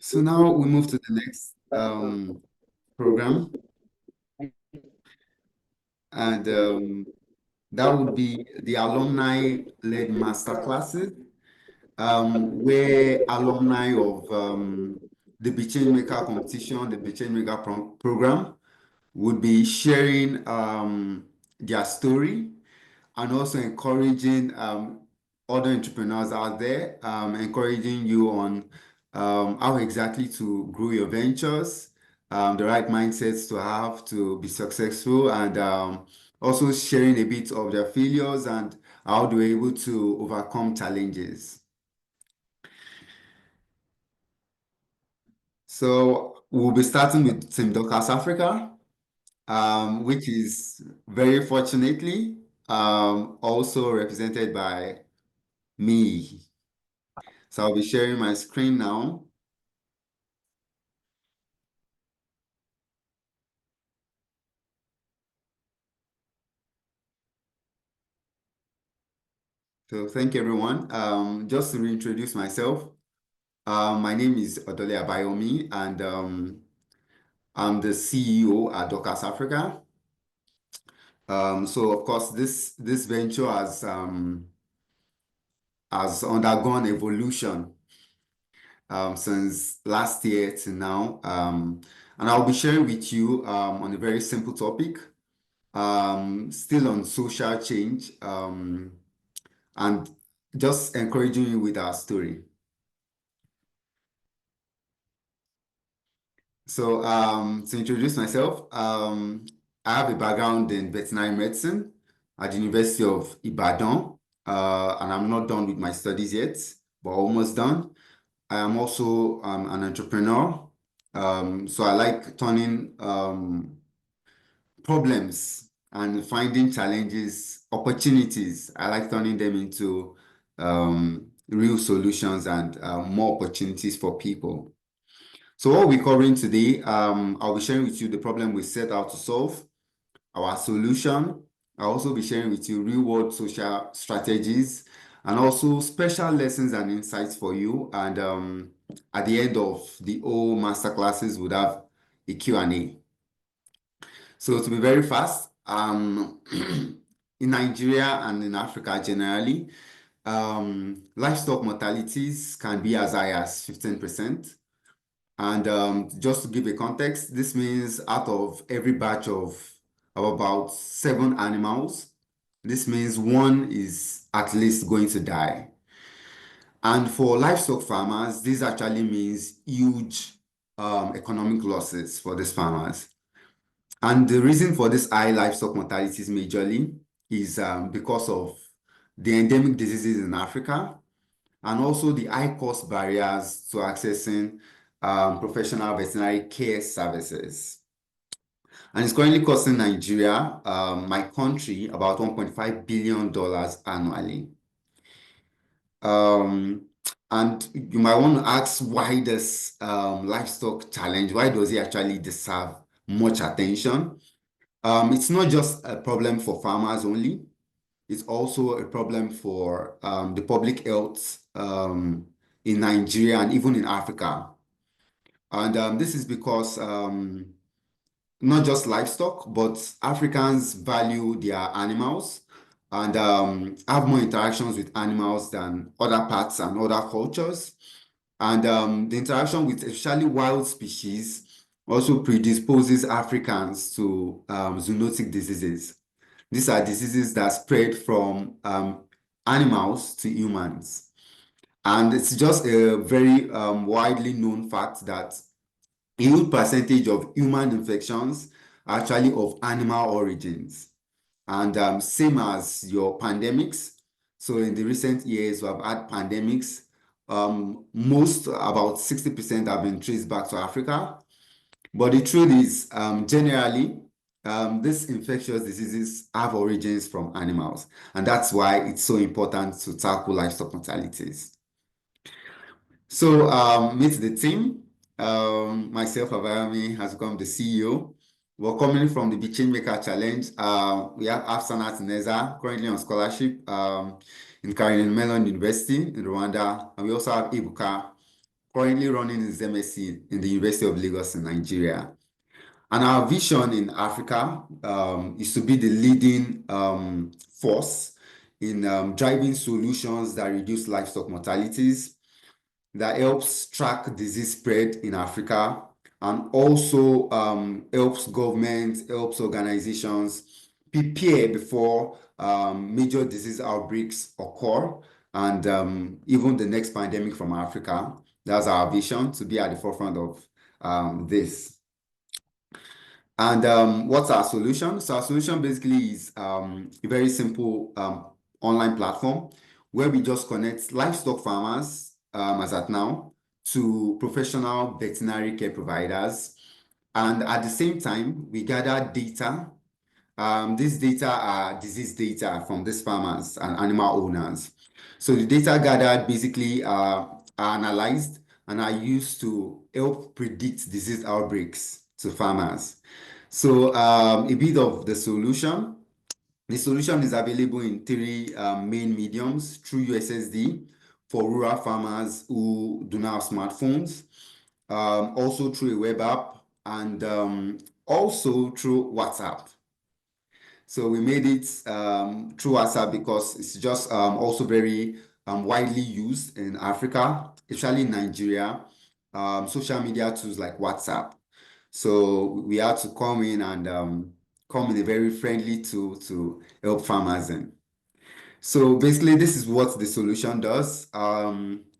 So now we move to the next program, and that would be the alumni-led masterclasses, where alumni of the BeChangeMaker competition, the BeChangeMaker program, would be sharing their story and also encouraging other entrepreneurs out there, encouraging you on how exactly to grow your ventures, the right mindsets to have to be successful, and also sharing a bit of their failures and how they were able to overcome challenges. So we'll be starting with Team Doorcas Africa, which is very fortunately also represented by me. So I'll be sharing my screen now. So thank you, everyone. Just to reintroduce myself, my name is Odole Abayomi, and I'm the CEO at Doorcas Africa. So of course, this venture has undergone evolution since last year to now, and I'll be sharing with you on a very simple topic, still on social change, and just encouraging you with our story. So to introduce myself, I have a background in veterinary medicine at the University of Ibadan, and I'm not done with my studies yet, but almost done. I am also an entrepreneur, so I like turning problems and finding challenges, opportunities. I like turning them into real solutions and more opportunities for people. So what we're covering today, I'll be sharing with you the problem we set out to solve, our solution. I'll also be sharing with you real-world social strategies and also special lessons and insights for you. And at the end of the whole masterclasses, we'll have a Q&A. So to be very fast, in Nigeria and in Africa generally, livestock mortalities can be as high as 15%. And just to give a context, this means out of every batch of about 7 animals, this means one is at least going to die. And for livestock farmers, this actually means huge economic losses for these farmers. And the reason for this high livestock mortalities majorly is because of the endemic diseases in Africa and also the high cost barriers to accessing professional veterinary care services. And it's currently costing Nigeria, my country, about $1.5 billion annually. And you might want to ask why this livestock challenge, why does it actually deserve much attention? It's not just a problem for farmers only. It's also a problem for the public health in Nigeria and even in Africa. And this is because not just livestock, but Africans value their animals and have more interactions with animals than other parts and other cultures. And the interaction with especially wild species also predisposes Africans to zoonotic diseases. These are diseases that spread from animals to humans. And it's just a very widely known fact that a huge percentage of human infections are actually of animal origins. And same as your pandemics. So in the recent years, we have had pandemics. Most, about 60% have been traced back to Africa. But the truth is, generally, these infectious diseases have origins from animals. And that's why it's so important to tackle livestock mortalities. So meet the team. Myself, Abayomi, has become the CEO. We're coming from the BeChangeMaker Challenge. We have Afsanat Neza, currently on scholarship in Carnegie Mellon University in Rwanda. And we also have Ibuka, currently running his MSc in the University of Lagos in Nigeria. And our vision in Africa is to be the leading force in driving solutions that reduce livestock mortalities, that helps track disease spread in Africa, and also helps governments, helps organizations prepare before major disease outbreaks occur, and even the next pandemic from Africa. That's our vision, to be at the forefront of this. And what's our solution? So our solution basically is a very simple online platform where we just connect livestock farmers, as at now, to professional veterinary care providers. And at the same time, we gather data. These data are disease data from these farmers and animal owners. So the data gathered basically are analyzed and are used to help predict disease outbreaks to farmers. So a bit of the solution. The solution is available in three main mediums: through USSD for rural farmers who do not have smartphones, also through a web app, and also through WhatsApp. So we made it through WhatsApp because it's just also very widely used in Africa, especially in Nigeria, social media tools like WhatsApp. So we had to come in and come in a very friendly tool to help farmers in. So basically, this is what the solution does.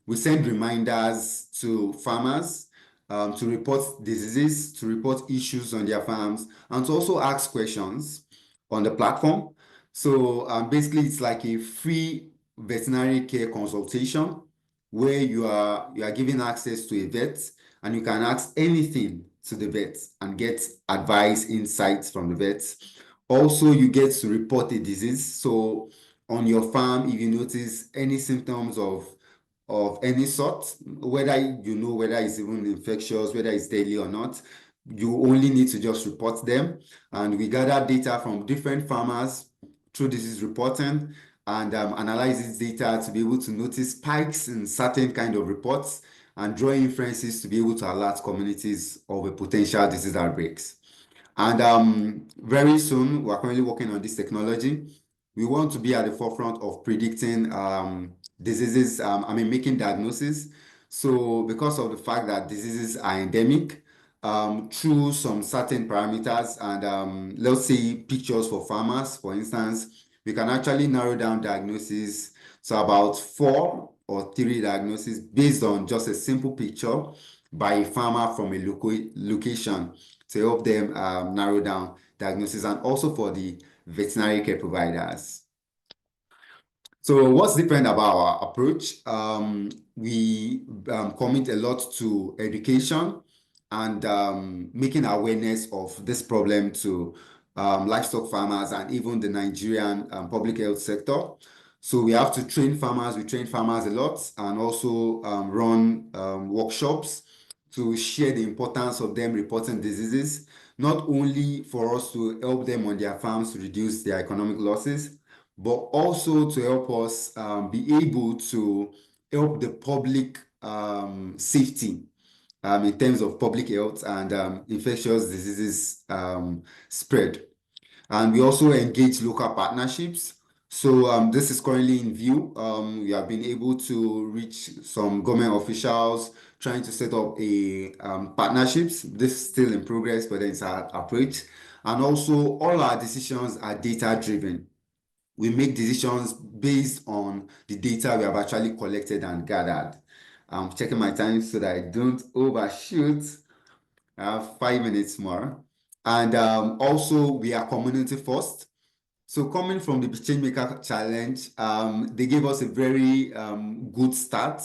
We send reminders to farmers to report diseases, to report issues on their farms, and to also ask questions on the platform. So basically, it's like a free veterinary care consultation where you are given access to a vet, and you can ask anything to the vet and get advice, insights from the vet. Also, you get to report a disease. So on your farm, if you notice any symptoms of any sort, whether you know whether it's even infectious, whether it's deadly or not, you only need to just report them. And we gather data from different farmers through disease reporting and analyze this data to be able to notice spikes in certain kind of reports and draw inferences to be able to alert communities of a potential disease outbreaks. And very soon, we're currently working on this technology. We want to be at the forefront of predicting diseases, making diagnosis. So because of the fact that diseases are endemic, through some certain parameters and let's say pictures for farmers, for instance, we can actually narrow down diagnosis to about 4 or 3 diagnoses based on just a simple picture by a farmer from a location to help them narrow down diagnosis, and also for the veterinary care providers. So what's different about our approach? We commit a lot to education and making awareness of this problem to livestock farmers and even the Nigerian public health sector. So we have to train farmers. We train farmers a lot and also run workshops to share the importance of them reporting diseases, not only for us to help them on their farms to reduce their economic losses, but also to help us be able to help the public safety in terms of public health and infectious diseases spread. And we also engage local partnerships. So this is currently in view. We have been able to reach some government officials trying to set up a partnerships. This is still in progress, but it's our approach. And also all our decisions are data driven. We make decisions based on the data we have actually collected and gathered. I'm checking my time so that I don't overshoot. I have 5 minutes more. And also, we are community first. So coming from the BeChangeMaker Challenge, they gave us a very good start.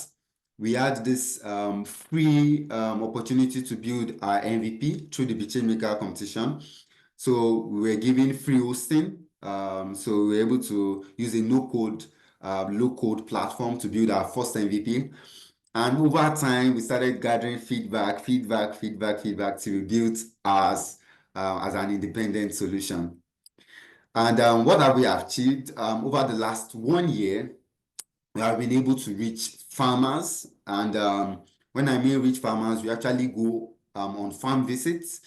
We had this free opportunity to build our MVP through the BeChangeMaker competition. So we were given free hosting. So we were able to use a no-code, low-code platform to build our first MVP. And over time, we started gathering feedback till we built ours as an independent solution. And what have we achieved? Over the last 1 year, we have been able to reach farmers. And when When I mean reach farmers, we actually go on farm visits,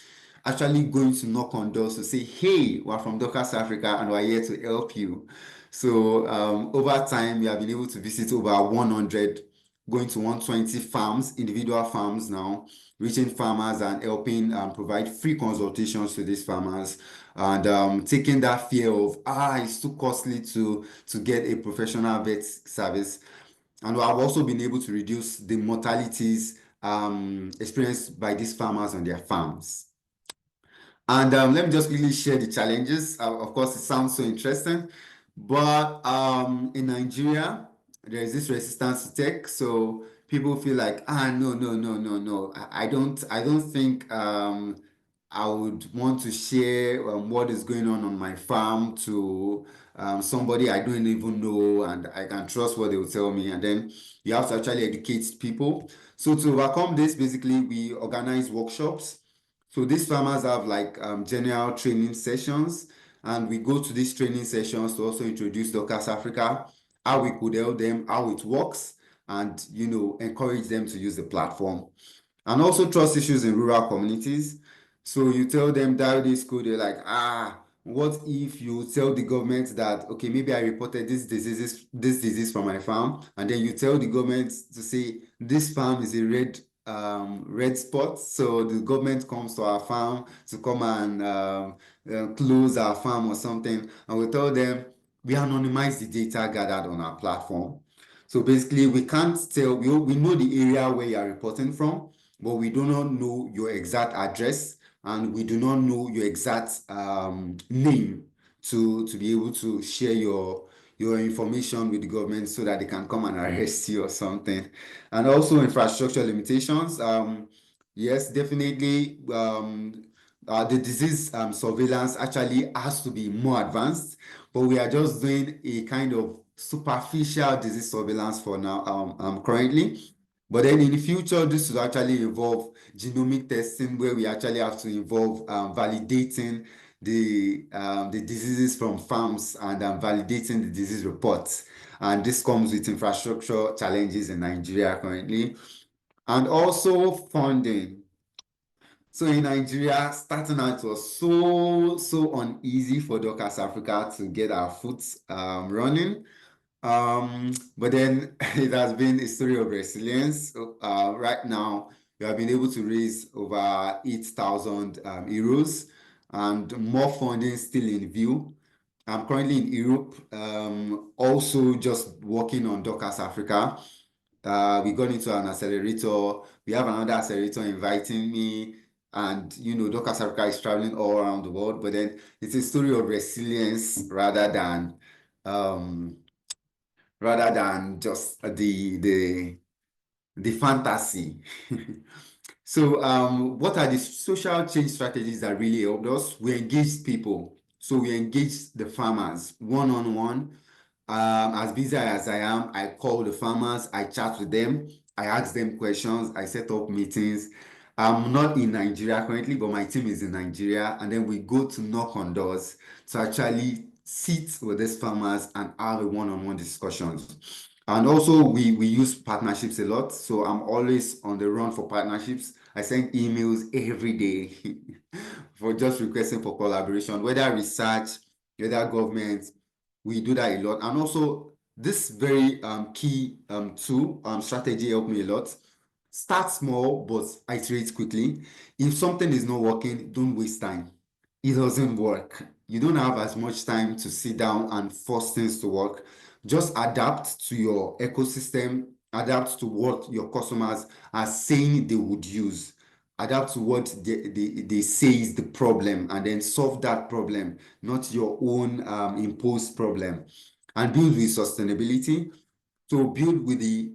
actually going to knock on doors to say, hey, we're from Doorcas Africa and we're here to help you. So over time, we have been able to visit over 100, going to 120 farms, individual farms now, reaching farmers and helping provide free consultations to these farmers, and taking that fear of, it's too costly to get a professional vet service. And I've also been able to reduce the mortalities experienced by these farmers on their farms. And let me just quickly share the challenges. Of course, it sounds so interesting, but in Nigeria, there is this resistance to tech. So people feel like, no, no, no, no, no. I don't think I would want to share what is going on my farm to somebody I don't even know, and I can trust what they will tell me. And then you have to actually educate people. So to overcome this, basically, we organize workshops. So these farmers have like general training sessions, and we go to these training sessions to also introduce Doorcas Africa, how we could help them, how it works, and encourage them to use the platform. And also trust issues in rural communities. So you tell them that this school, they're like, what if you tell the government that, okay, maybe I reported this disease from my farm, and then you tell the government to say this farm is a red spot, so the government comes to our farm to come and close our farm or something, and we tell them we anonymize the data gathered on our platform. So basically, we can't tell, we know the area where you are reporting from, but we do not know your exact address, and we do not know your exact name to be able to share your information with the government so that they can come and arrest you or something. And also infrastructure limitations. Yes, definitely. The disease surveillance actually has to be more advanced, but we are just doing a kind of superficial disease surveillance for now, currently. But then in the future, this will actually involve genomic testing, where we actually have to involve validating the diseases from farms, and validating the disease reports. And this comes with infrastructure challenges in Nigeria currently. And also funding. So in Nigeria, starting out was so uneasy for Doorcas Africa to get our foot running. But then it has been a story of resilience. Right now, we have been able to raise over 8,000 euros, and more funding still in view. I'm currently in Europe, also just working on Doorcas Africa. We got into an accelerator. We have another accelerator inviting me, and Doorcas Africa is traveling all around the world. But then it's a story of resilience um, rather than just the fantasy. So what are the social change strategies that really helped us? We engaged people. So we engaged the farmers one-on-one. As busy as I am, I call the farmers, I chat with them, I ask them questions, I set up meetings. I'm not in Nigeria currently, but my team is in Nigeria, and then we go to knock on doors to actually sit with these farmers and have a one-on-one discussions. And also we use partnerships a lot. So I'm always on the run for partnerships. I send emails every day for just requesting for collaboration, whether research, whether government. We do that a lot. And also this very key tool strategy helped me a lot. Start small, but iterate quickly. If something is not working, don't waste time. It doesn't work. You don't have as much time to sit down and force things to work. Just adapt to your ecosystem, adapt to what your customers are saying they would use, adapt to what they say is the problem, and then solve that problem, not your own imposed problem. And build with sustainability. So build with the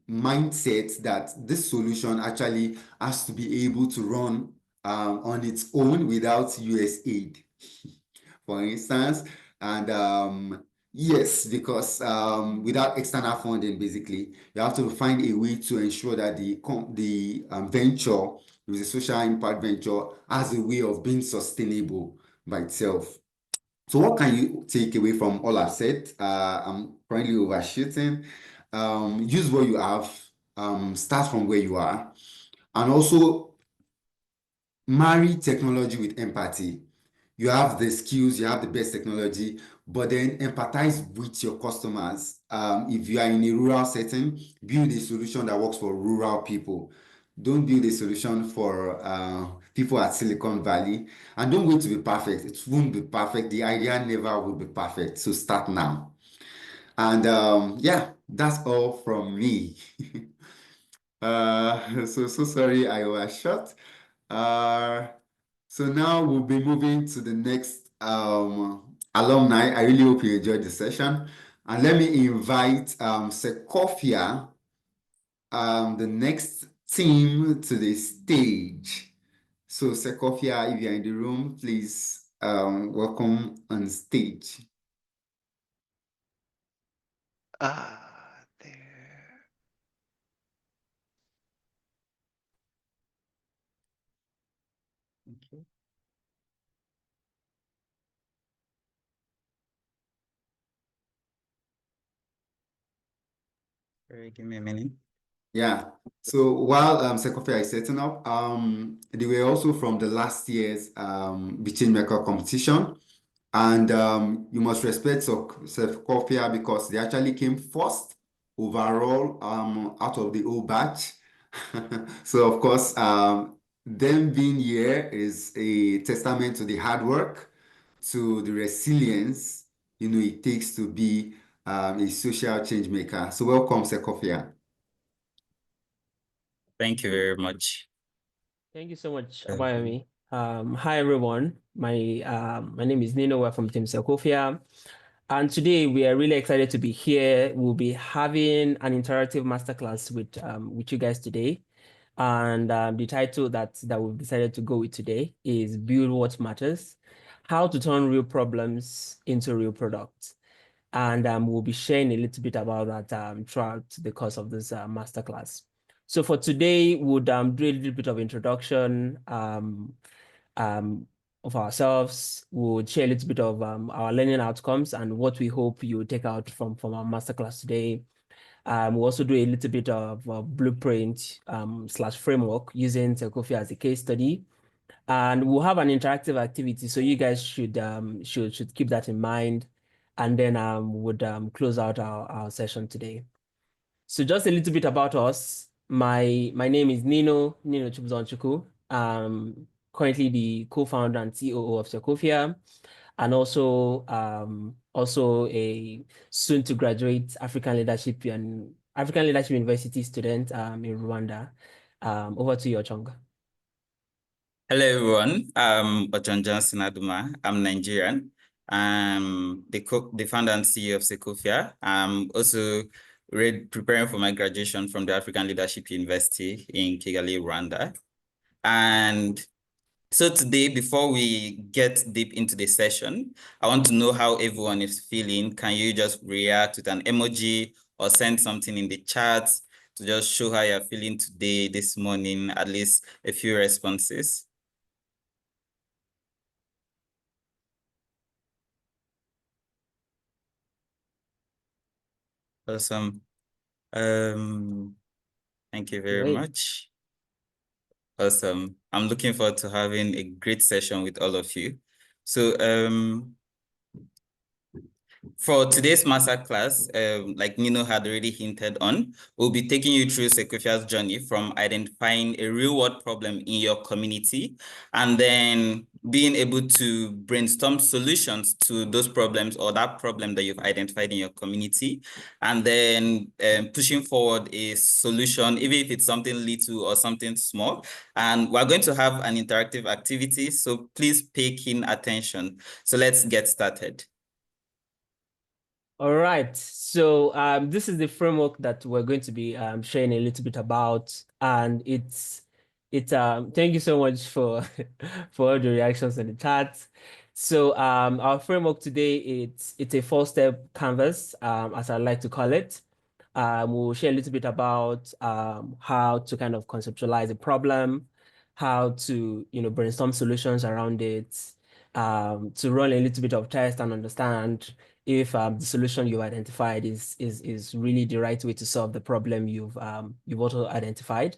mindset that this solution actually has to be able to run on its own without US aid, for instance. And yes, because without external funding, basically, you have to find a way to ensure that the venture, with a social impact venture, has a way of being sustainable by itself. So what can you take away from all I've said? I'm currently overshooting. Use what you have. start from where you are, and also marry technology with empathy. You have the skills, you have the best technology, but then empathize with your customers. If you are in a rural setting, build a solution that works for rural people. Don't build a solution for people at Silicon Valley, and don't wait to be perfect. It won't be perfect. The idea never will be perfect. So start now. And yeah, that's all from me. So sorry I was short. Uh, so now we'll be moving to the next alumni. I really hope you enjoyed the session. And let me invite Sekofia, the next team to the stage. So Sekofia, if you're in the room, please welcome on stage. There. Okay. Sorry, give me a minute. Yeah. So while Sekofia is setting up, they were also from the last year's BeChangeMaker competition. And you must respect Sekofia because they actually came first overall out of the whole batch. So of course, them being here is a testament to the hard work, to the resilience, it takes to be a social change maker. So welcome, Sekofia. Thank you very much. Thank you so much, Abayomi. Hi everyone. My name is Nino. We're from Team Sekofia. And today we are really excited to be here. We'll be having an interactive masterclass with you guys today. And the title that we've decided to go with today is Build What Matters: How to Turn Real Problems into Real Products. And we'll be sharing a little bit about that throughout the course of this masterclass. So for today, we'll do a little bit of introduction of ourselves. We'll share a little bit of our learning outcomes and what we hope you take out from our masterclass today. We'll also do a little bit of blueprint / framework using Sekofia as a case study. And we'll have an interactive activity, so you guys should keep that in mind. And then would close out our session today. So just a little bit about us. My name is Nino Chubuzonchukwu. Currently the co-founder and COO of Sekofia, and also a soon to graduate African Leadership University student in Rwanda. Over to you, Ochonga. Hello, everyone. I'm Ochon Johnson Aduma. I'm Nigerian. I'm the founder and CEO of Sekofia. I'm also preparing for my graduation from the African Leadership University in Kigali, Rwanda. And so today, before we get deep into the session, I want to know how everyone is feeling. Can you just react with an emoji or send something in the chat to just show how you're feeling today, this morning, at least a few responses? Awesome. Thank you very much. Awesome. I'm looking forward to having a great session with all of you. So for today's masterclass, like Nino had already hinted on, we'll be taking you through Sekofia's journey from identifying a real-world problem in your community and then being able to brainstorm solutions to those problems or that problem that you've identified in your community, and then pushing forward a solution, even if it's something little or something small. And we're going to have an interactive activity, so please pay keen attention. So let's get started. All right, so this is the framework that we're going to be sharing a little bit about, and thank you so much for for all the reactions in the chat. So our framework today, it's a 4-step canvas, as I like to call it. We'll share a little bit about how to kind of conceptualize a problem, how to brainstorm solutions around it, to run a little bit of test and understand if the solution you've identified is really the right way to solve the problem you've also identified,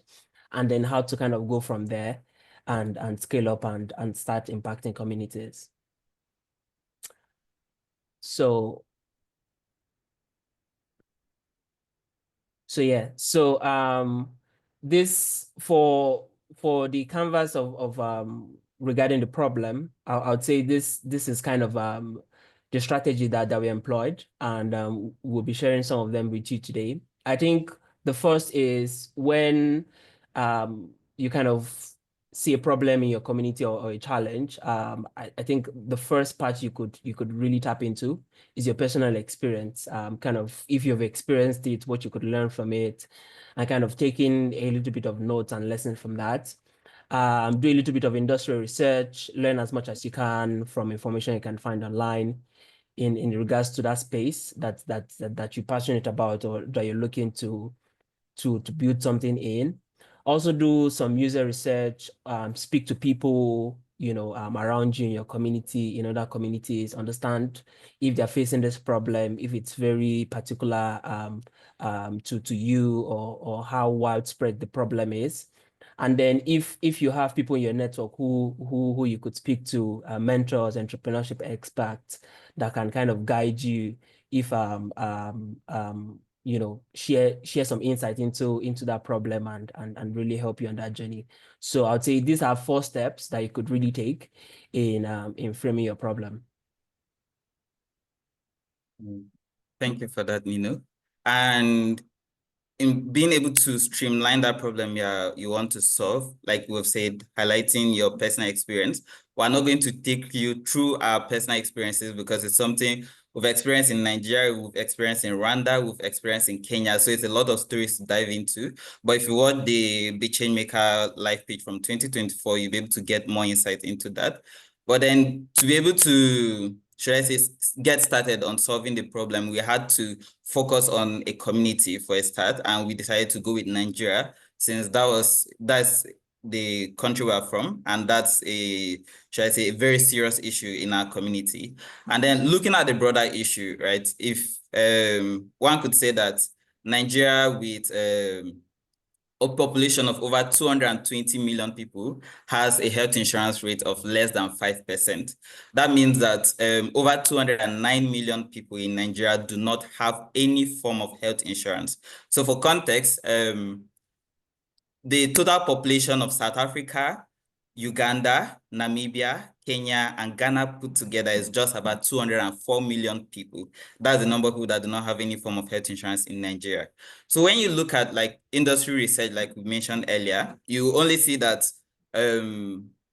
and then how to kind of go from there and scale up and start impacting communities. So yeah, so this for the canvas of regarding the problem, I would say this is kind of the strategy that we employed, and we'll be sharing some of them with you today. I think the first is when you kind of see a problem in your community or a challenge. I think the first part you could really tap into is your personal experience. Kind of if you've experienced it, what you could learn from it, and kind of taking a little bit of notes and lessons from that. Do a little bit of industrial research, learn as much as you can from information you can find online in regards to that space that you're passionate about or that you're looking to build something in. Also do some user research, speak to people, around you in your community, in other communities, understand if they're facing this problem, if it's very particular to you, or how widespread the problem is. And then if you have people in your network who you could speak to, mentors, entrepreneurship experts that can kind of guide you if share some insight into that problem and really help you on that journey. So I'd say these are 4 steps that you could really take in framing your problem. Thank you for that, Nino. And in being able to streamline that problem you want to solve, like we've said, highlighting your personal experience, we're not going to take you through our personal experiences because it's something we've experienced in Nigeria, we've experienced in Rwanda, we've experienced in Kenya. So it's a lot of stories to dive into. But if you want the BeChangeMaker live page from 2024, you'll be able to get more insight into that. But then to be able to, should I say, get started on solving the problem, we had to focus on a community for a start, and we decided to go with Nigeria since that's the country we're from, and that's a, should I say, a very serious issue in our community. And then looking at the broader issue, right? If one could say that Nigeria with a population of over 220 million people has a health insurance rate of less than 5%. That means that over 209 million people in Nigeria do not have any form of health insurance. So for context, the total population of South Africa, Uganda, Namibia, Kenya, and Ghana put together is just about 204 million people. That's the number of people that do not have any form of health insurance in Nigeria. So when you look at like industry research, like we mentioned earlier, you only see that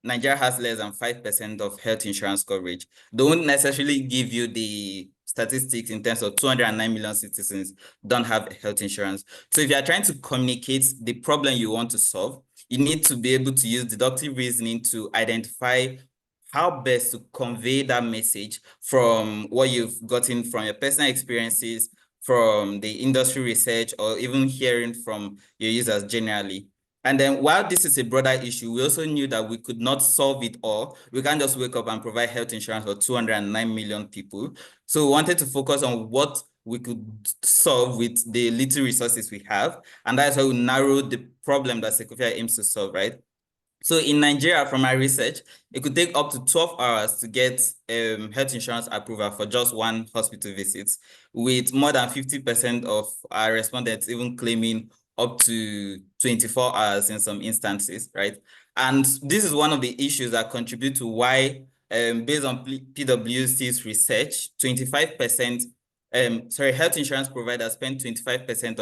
Nigeria has less than 5% of health insurance coverage. They won't necessarily give you the statistics in terms of 209 million citizens don't have health insurance. So if you are trying to communicate the problem you want to solve, you need to be able to use deductive reasoning to identify how best to convey that message from what you've gotten from your personal experiences, from the industry research, or even hearing from your users generally. And then while this is a broader issue, we also knew that we could not solve it all. We can't just wake up and provide health insurance for 209 million people. So we wanted to focus on what we could solve with the little resources we have. And that's how we narrowed the problem that Sekofia aims to solve, right? So in Nigeria, from my research, it could take up to 12 hours to get health insurance approval for just one hospital visit, with more than 50% of our respondents even claiming up to 24 hours in some instances, right? And this is one of the issues that contribute to why, based on PwC's research, 25%, health insurance providers spend 25%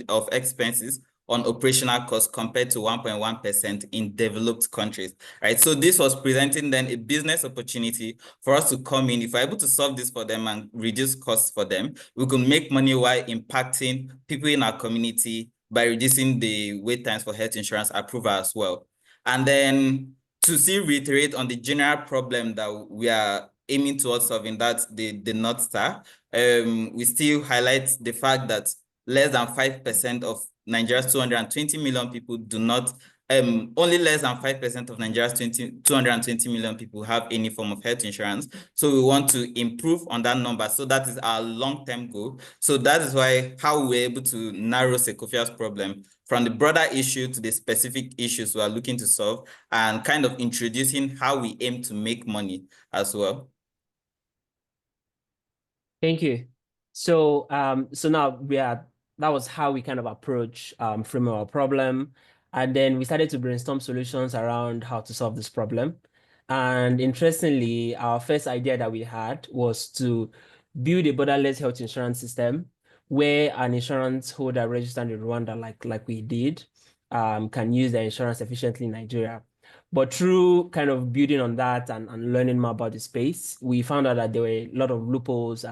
of expenses on operational costs compared to 1.1% in developed countries, right? So this was presenting then a business opportunity for us to come in. If we're able to solve this for them and reduce costs for them, we can make money while impacting people in our community by reducing the wait times for health insurance approval as well. And then to still reiterate on the general problem that we are aiming towards solving, that's the North Star, we still highlight the fact that less than 5% of Nigeria's 220 million people do not only less than 5% of Nigeria's 220 million people have any form of health insurance. So we want to improve on that number. So that is our long-term goal. So that is why how we're able to narrow Sekofia's problem from the broader issue to the specific issues we are looking to solve, and kind of introducing how we aim to make money as well. Thank you. So so now that was how we kind of approach framing our problem. And then we started to brainstorm solutions around how to solve this problem. And interestingly, our first idea that we had was to build a borderless health insurance system where an insurance holder registered in Rwanda, like we did, can use their insurance efficiently in Nigeria. But through kind of building on that and learning more about the space, we found out that there were a lot of loopholes,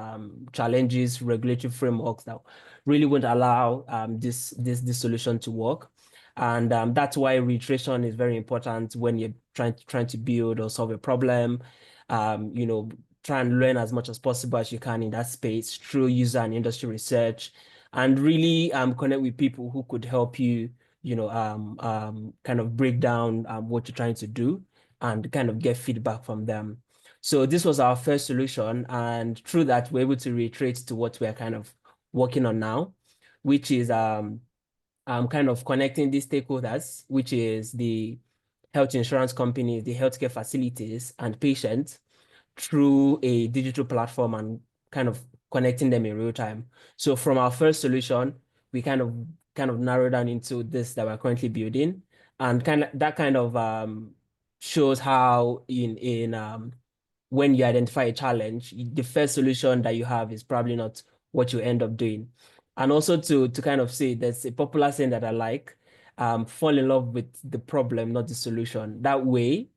challenges, regulatory frameworks that really wouldn't allow this solution to work. And that's why reiteration is very important when you're trying to build or solve a problem. Try and learn as much as possible as you can in that space through user and industry research, and really connect with people who could help you kind of break down what you're trying to do and kind of get feedback from them. So this was our first solution, and through that, we're able to reiterate to what we're kind of working on now, which is kind of connecting these stakeholders, which is the health insurance companies, the healthcare facilities, and patients through a digital platform and kind of connecting them in real time. So from our first solution, we kind of narrow down into this that we're currently building, and that shows how when you identify a challenge, the first solution that you have is probably not what you end up doing. And also to kind of say, there's a popular saying that I like, fall in love with the problem, not the solution. That way,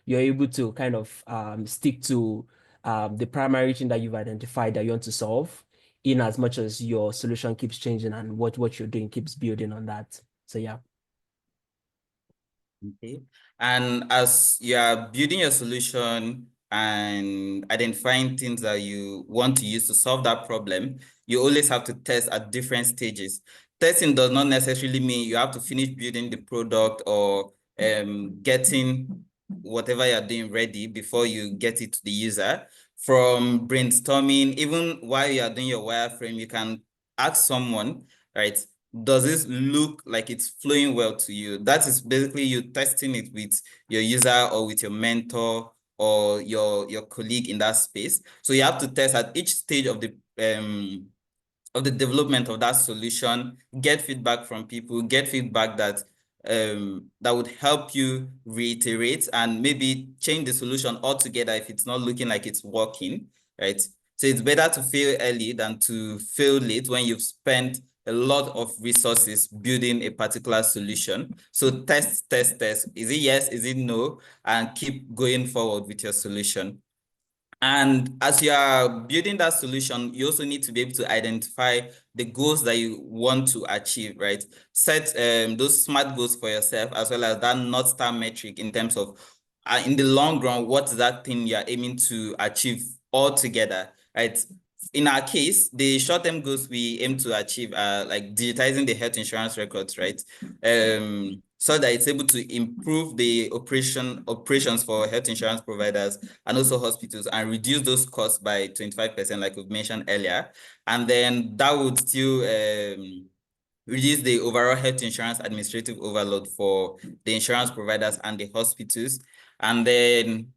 you're able to kind of stick to the primary thing that you've identified that you want to solve, in as much as your solution keeps changing and what you're doing keeps building on that. So yeah. Okay. And as you are building your solution and identifying things that you want to use to solve that problem, you always have to test at different stages. Testing does not necessarily mean you have to finish building the product or getting whatever you're doing ready before you get it to the user. From brainstorming, even while you are doing your wireframe, you can ask someone, right? Does this look like it's flowing well to you? That is basically you testing it with your user or with your mentor or your colleague in that space. So you have to test at each stage of the development of that solution, get feedback from people, get feedback that would help you reiterate and maybe change the solution altogether if it's not looking like it's working, right? So it's better to fail early than to fail late when you've spent a lot of resources building a particular solution. So test. Is it yes? Is it no? And keep going forward with your solution. And as you are building that solution, you also need to be able to identify the goals that you want to achieve, right? Set those SMART goals for yourself, as well as that North Star metric in terms of, in the long run, what's that thing you're aiming to achieve altogether, right? In our case, the short-term goals we aim to achieve are like digitizing the health insurance records, right? So that it's able to improve the operations for health insurance providers and also hospitals, and reduce those costs by 25%, like we've mentioned earlier. And then that would still reduce the overall health insurance administrative overload for the insurance providers and the hospitals. And then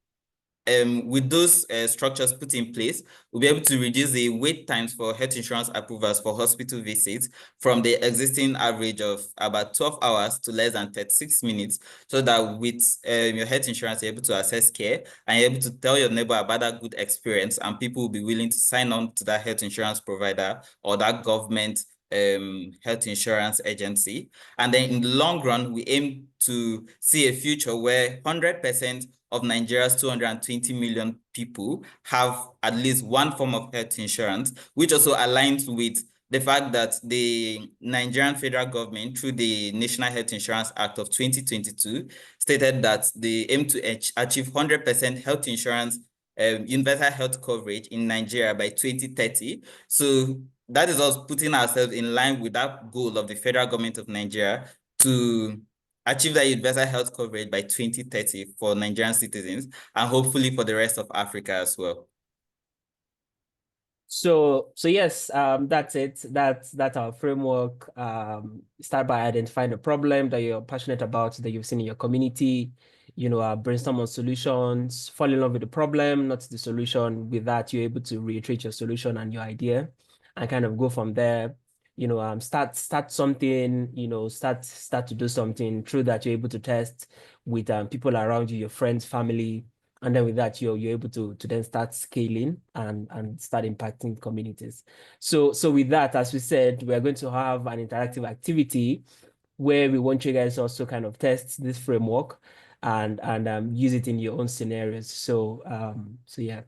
with those structures put in place, we'll be able to reduce the wait times for health insurance approvals for hospital visits from the existing average of about 12 hours to less than 36 minutes, so that with your health insurance, you're able to access care and you're able to tell your neighbor about that good experience, and people will be willing to sign on to that health insurance provider or that government health insurance agency. And then in the long run, we aim to see a future where 100% of Nigeria's 220 million people have at least one form of health insurance, which also aligns with the fact that the Nigerian federal government, through the National Health Insurance Act of 2022, stated that they aim to achieve 100% health insurance, universal health coverage in Nigeria by 2030. So that is us putting ourselves in line with that goal of the federal government of Nigeria to achieve that universal health coverage by 2030 for Nigerian citizens, and hopefully for the rest of Africa as well. So yes, that's it. That's our framework. Start by identifying the problem that you're passionate about, that you've seen in your community. Brainstorm on solutions, fall in love with the problem, not the solution. With that, you're able to reiterate your solution and your idea, and kind of go from there. Start something. Start to do something. Through that, you're able to test with people around you, your friends, family. And then with that, you're able to then start scaling and start impacting communities. So with that, as we said, we're going to have an interactive activity where we want you guys also kind of test this framework and use it in your own scenarios. So yeah.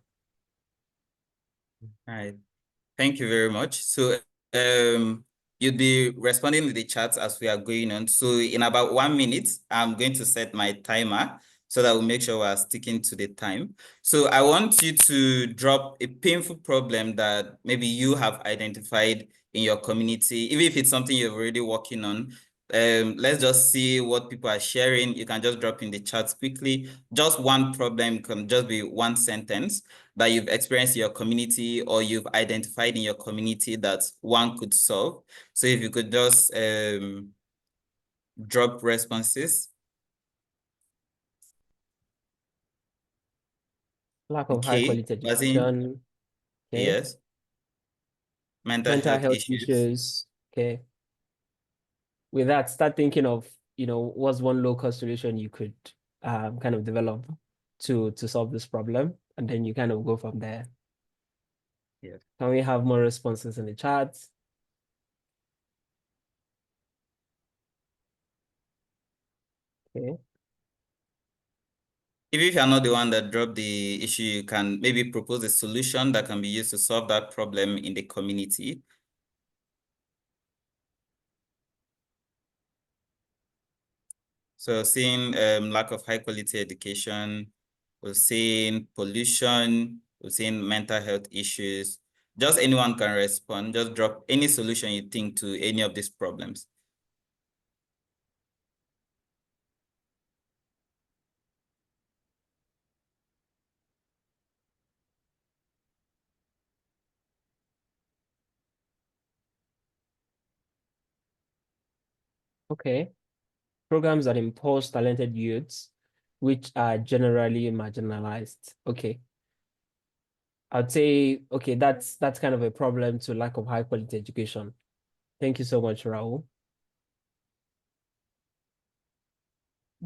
All right. Thank you very much. So you'll be responding to the chats as we are going on. So in about 1 minute, I'm going to set my timer so that we'll make sure we're sticking to the time. So I want you to drop a painful problem that maybe you have identified in your community, even if it's something you're already working on. Let's just see what people are sharing. You can just drop in the chats quickly. Just one problem can just be one sentence that you've experienced in your community or you've identified in your community that one could solve. So if you could just drop responses. Lack of high quality education. Okay. Yes. Mental health issues. Okay. With that, start thinking of, what's one local solution you could kind of develop to solve this problem, and then you kind of go from there. Yeah. Can we have more responses in the chat? Okay. If you're not the one that dropped the issue, you can maybe propose a solution that can be used to solve that problem in the community. So seeing lack of high quality education, we're seeing pollution, we're seeing mental health issues. Just anyone can respond. Just drop any solution you think to any of these problems. Okay. Programs that impose talented youths, which are generally marginalized. Okay. I'd say, okay, that's kind of a problem to lack of high quality education. Thank you so much, Raul.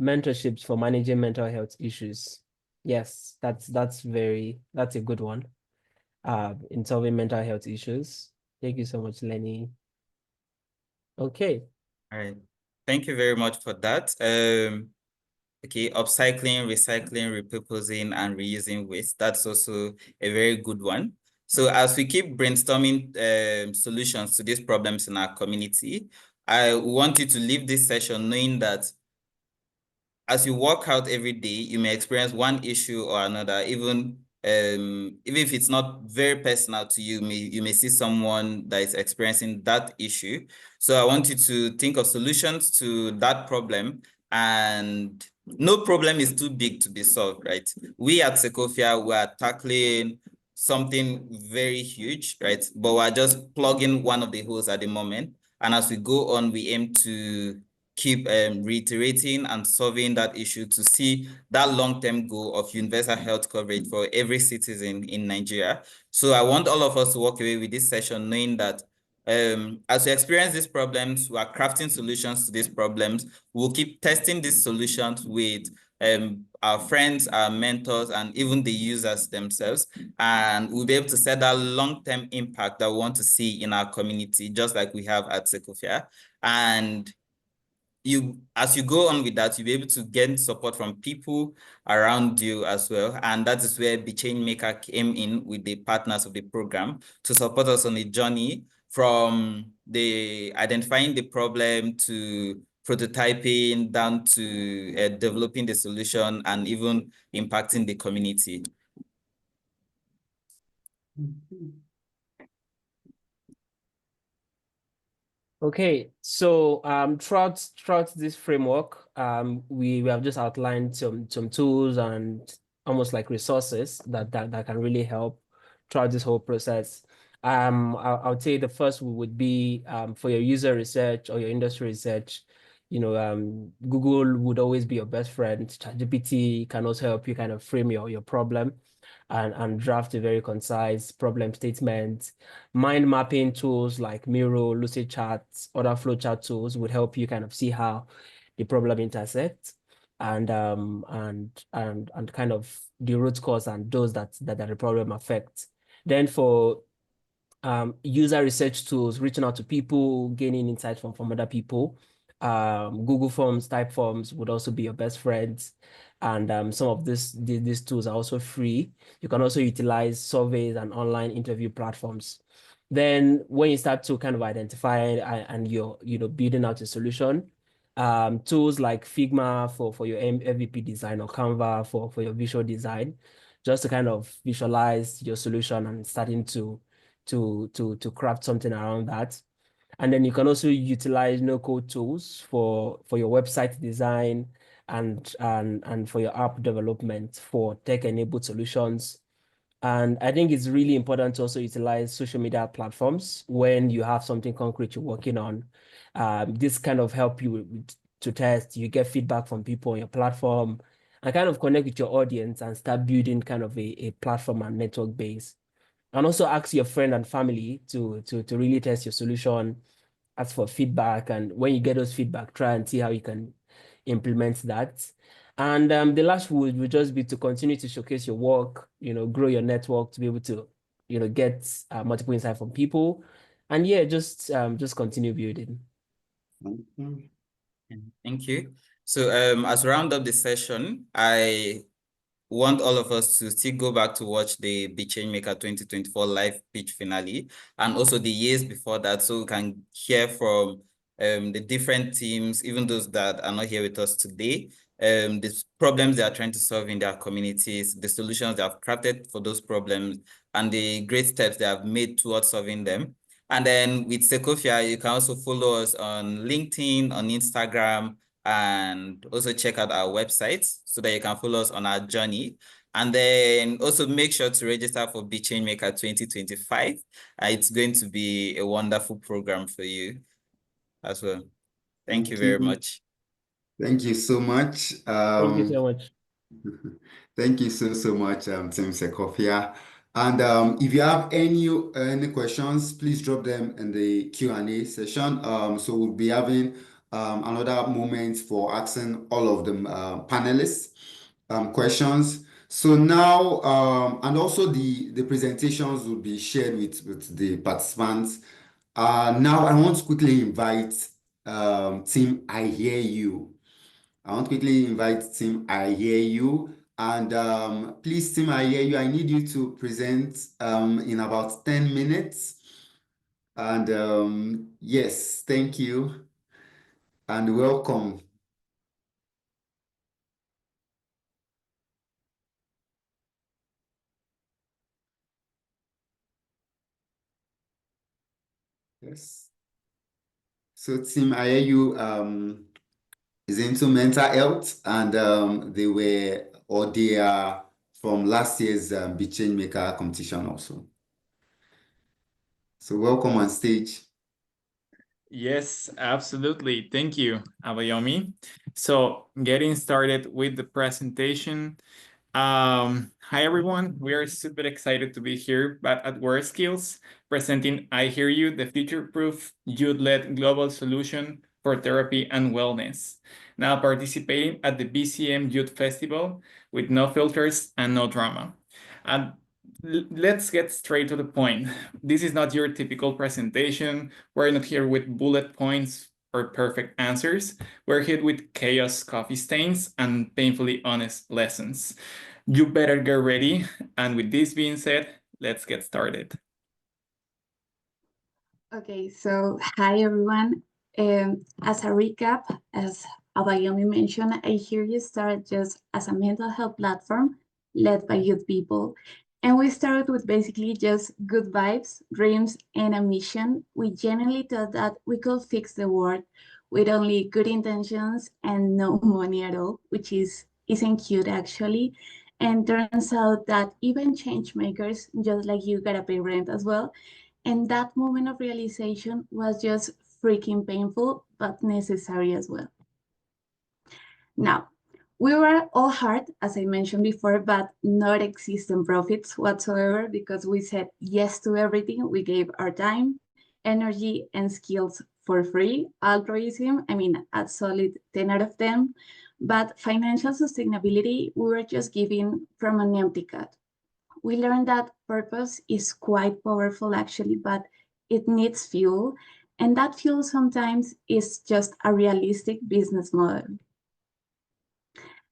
Mentorships for managing mental health issues. Yes, that's a good one. In solving mental health issues. Thank you so much, Lenny. Okay. All right. Thank you very much for that. Okay, upcycling, recycling, repurposing, and reusing waste. That's also a very good one. So as we keep brainstorming solutions to these problems in our community, I want you to leave this session knowing that as you work out every day, you may experience one issue or another, even if it's not very personal to you, you may see someone that is experiencing that issue. So I want you to think of solutions to that problem, and no problem is too big to be solved, right? We at Sekofia, we are tackling something very huge, right? But we're just plugging one of the holes at the moment. And as we go on, we aim to keep reiterating and solving that issue to see that long-term goal of universal health coverage for every citizen in Nigeria. So I want all of us to walk away with this session knowing that as we experience these problems, we are crafting solutions to these problems. We'll keep testing these solutions with our friends, our mentors, and even the users themselves. And we'll be able to set that long-term impact that we want to see in our community, just like we have at Sekofia. And as you go on with that, you'll be able to gain support from people around you as well. And that is where BeChangeMaker came in with the partners of the program to support us on a journey from the identifying the problem to prototyping down to developing the solution and even impacting the community. Okay, so throughout this framework, we have just outlined some tools and almost like resources that can really help throughout this whole process. I would say the first would be for your user research or your industry research. Google would always be your best friend. ChatGPT can also help you kind of frame your problem and draft a very concise problem statement. Mind mapping tools like Miro, Lucid Charts, other flowchart tools would help you kind of see how the problem intersects and kind of the root cause and those that the problem affects. Then for user research tools, reaching out to people, gaining insights from other people. Google Forms, type forms would also be your best friends. And some of these tools are also free. You can also utilize surveys and online interview platforms. Then when you start to kind of identify and you're building out a solution, tools like Figma for your MVP design or Canva for your visual design, just to kind of visualize your solution and starting to craft something around that. And then you can also utilize no-code tools for your website design and for your app development for tech-enabled solutions. And I think it's really important to also utilize social media platforms when you have something concrete you're working on. This kind of help you to test, you get feedback from people on your platform and kind of connect with your audience and start building kind of a platform and network base. And also ask your friend and family to really test your solution, ask for feedback. And when you get those feedback, try and see how you can implement that. And the last would just be to continue to showcase your work, grow your network to be able to, get multiple insight from people. And yeah, just continue building. Thank you. So as we round up the session, I want all of us to still go back to watch the BeChangeMaker 2024 live pitch finale and also the years before that, so we can hear from the different teams, even those that are not here with us today, the problems they are trying to solve in their communities, the solutions they have crafted for those problems, and the great steps they have made towards solving them. And then with Sekofia, you can also follow us on LinkedIn, on Instagram, and also check out our website so that you can follow us on our journey. And then also make sure to register for BeChangeMaker 2025. It's going to be a wonderful program for you as well. Thank you very much. Thank you so much. Thank you so much. Thank you so much, Team Sekofia. And if you have any questions, please drop them in the Q&A session. So we'll be having another moment for asking all of the panelists questions. So now, and also the presentations will be shared with the participants. Now I want to quickly invite Team I Hear You. I want to quickly invite Team I Hear You. And please, Team I Hear You, I need you to present in about 10 minutes. And yes, thank you and welcome. Yes. So Team I Hear You is into mental health, and they are from last year's BeChangeMaker competition also. So welcome on stage. Yes, absolutely. Thank you, Abayomi. So getting started with the presentation. Hi, everyone. We are super excited to be here, but at Word Skills, presenting I Hear You, the future-proof youth-led global solution for therapy and wellness. Now participating at the BCM Youth Festival with no filters and no drama. And let's get straight to the point. This is not your typical presentation. We're not here with bullet points or perfect answers. We're here with chaos, coffee stains, and painfully honest lessons. You better get ready. And with this being said, let's get started. Okay, so hi everyone. As a recap, as Abayomi mentioned, I Hear You started just as a mental health platform led by youth people. And we started with basically just good vibes, dreams, and a mission. We genuinely thought that we could fix the world with only good intentions and no money at all, which isn't cute actually. And turns out that even change makers, just like you, gotta pay rent as well. And that moment of realization was just freaking painful, but necessary as well. Now, we were all hard, as I mentioned before, but not existing profits whatsoever because we said yes to everything. We gave our time, energy, and skills for free. Altruism, I mean, a solid 10 out of 10. But financial sustainability, we were just giving from an empty cup. We learned that purpose is quite powerful actually, but it needs fuel. And that fuel sometimes is just a realistic business model.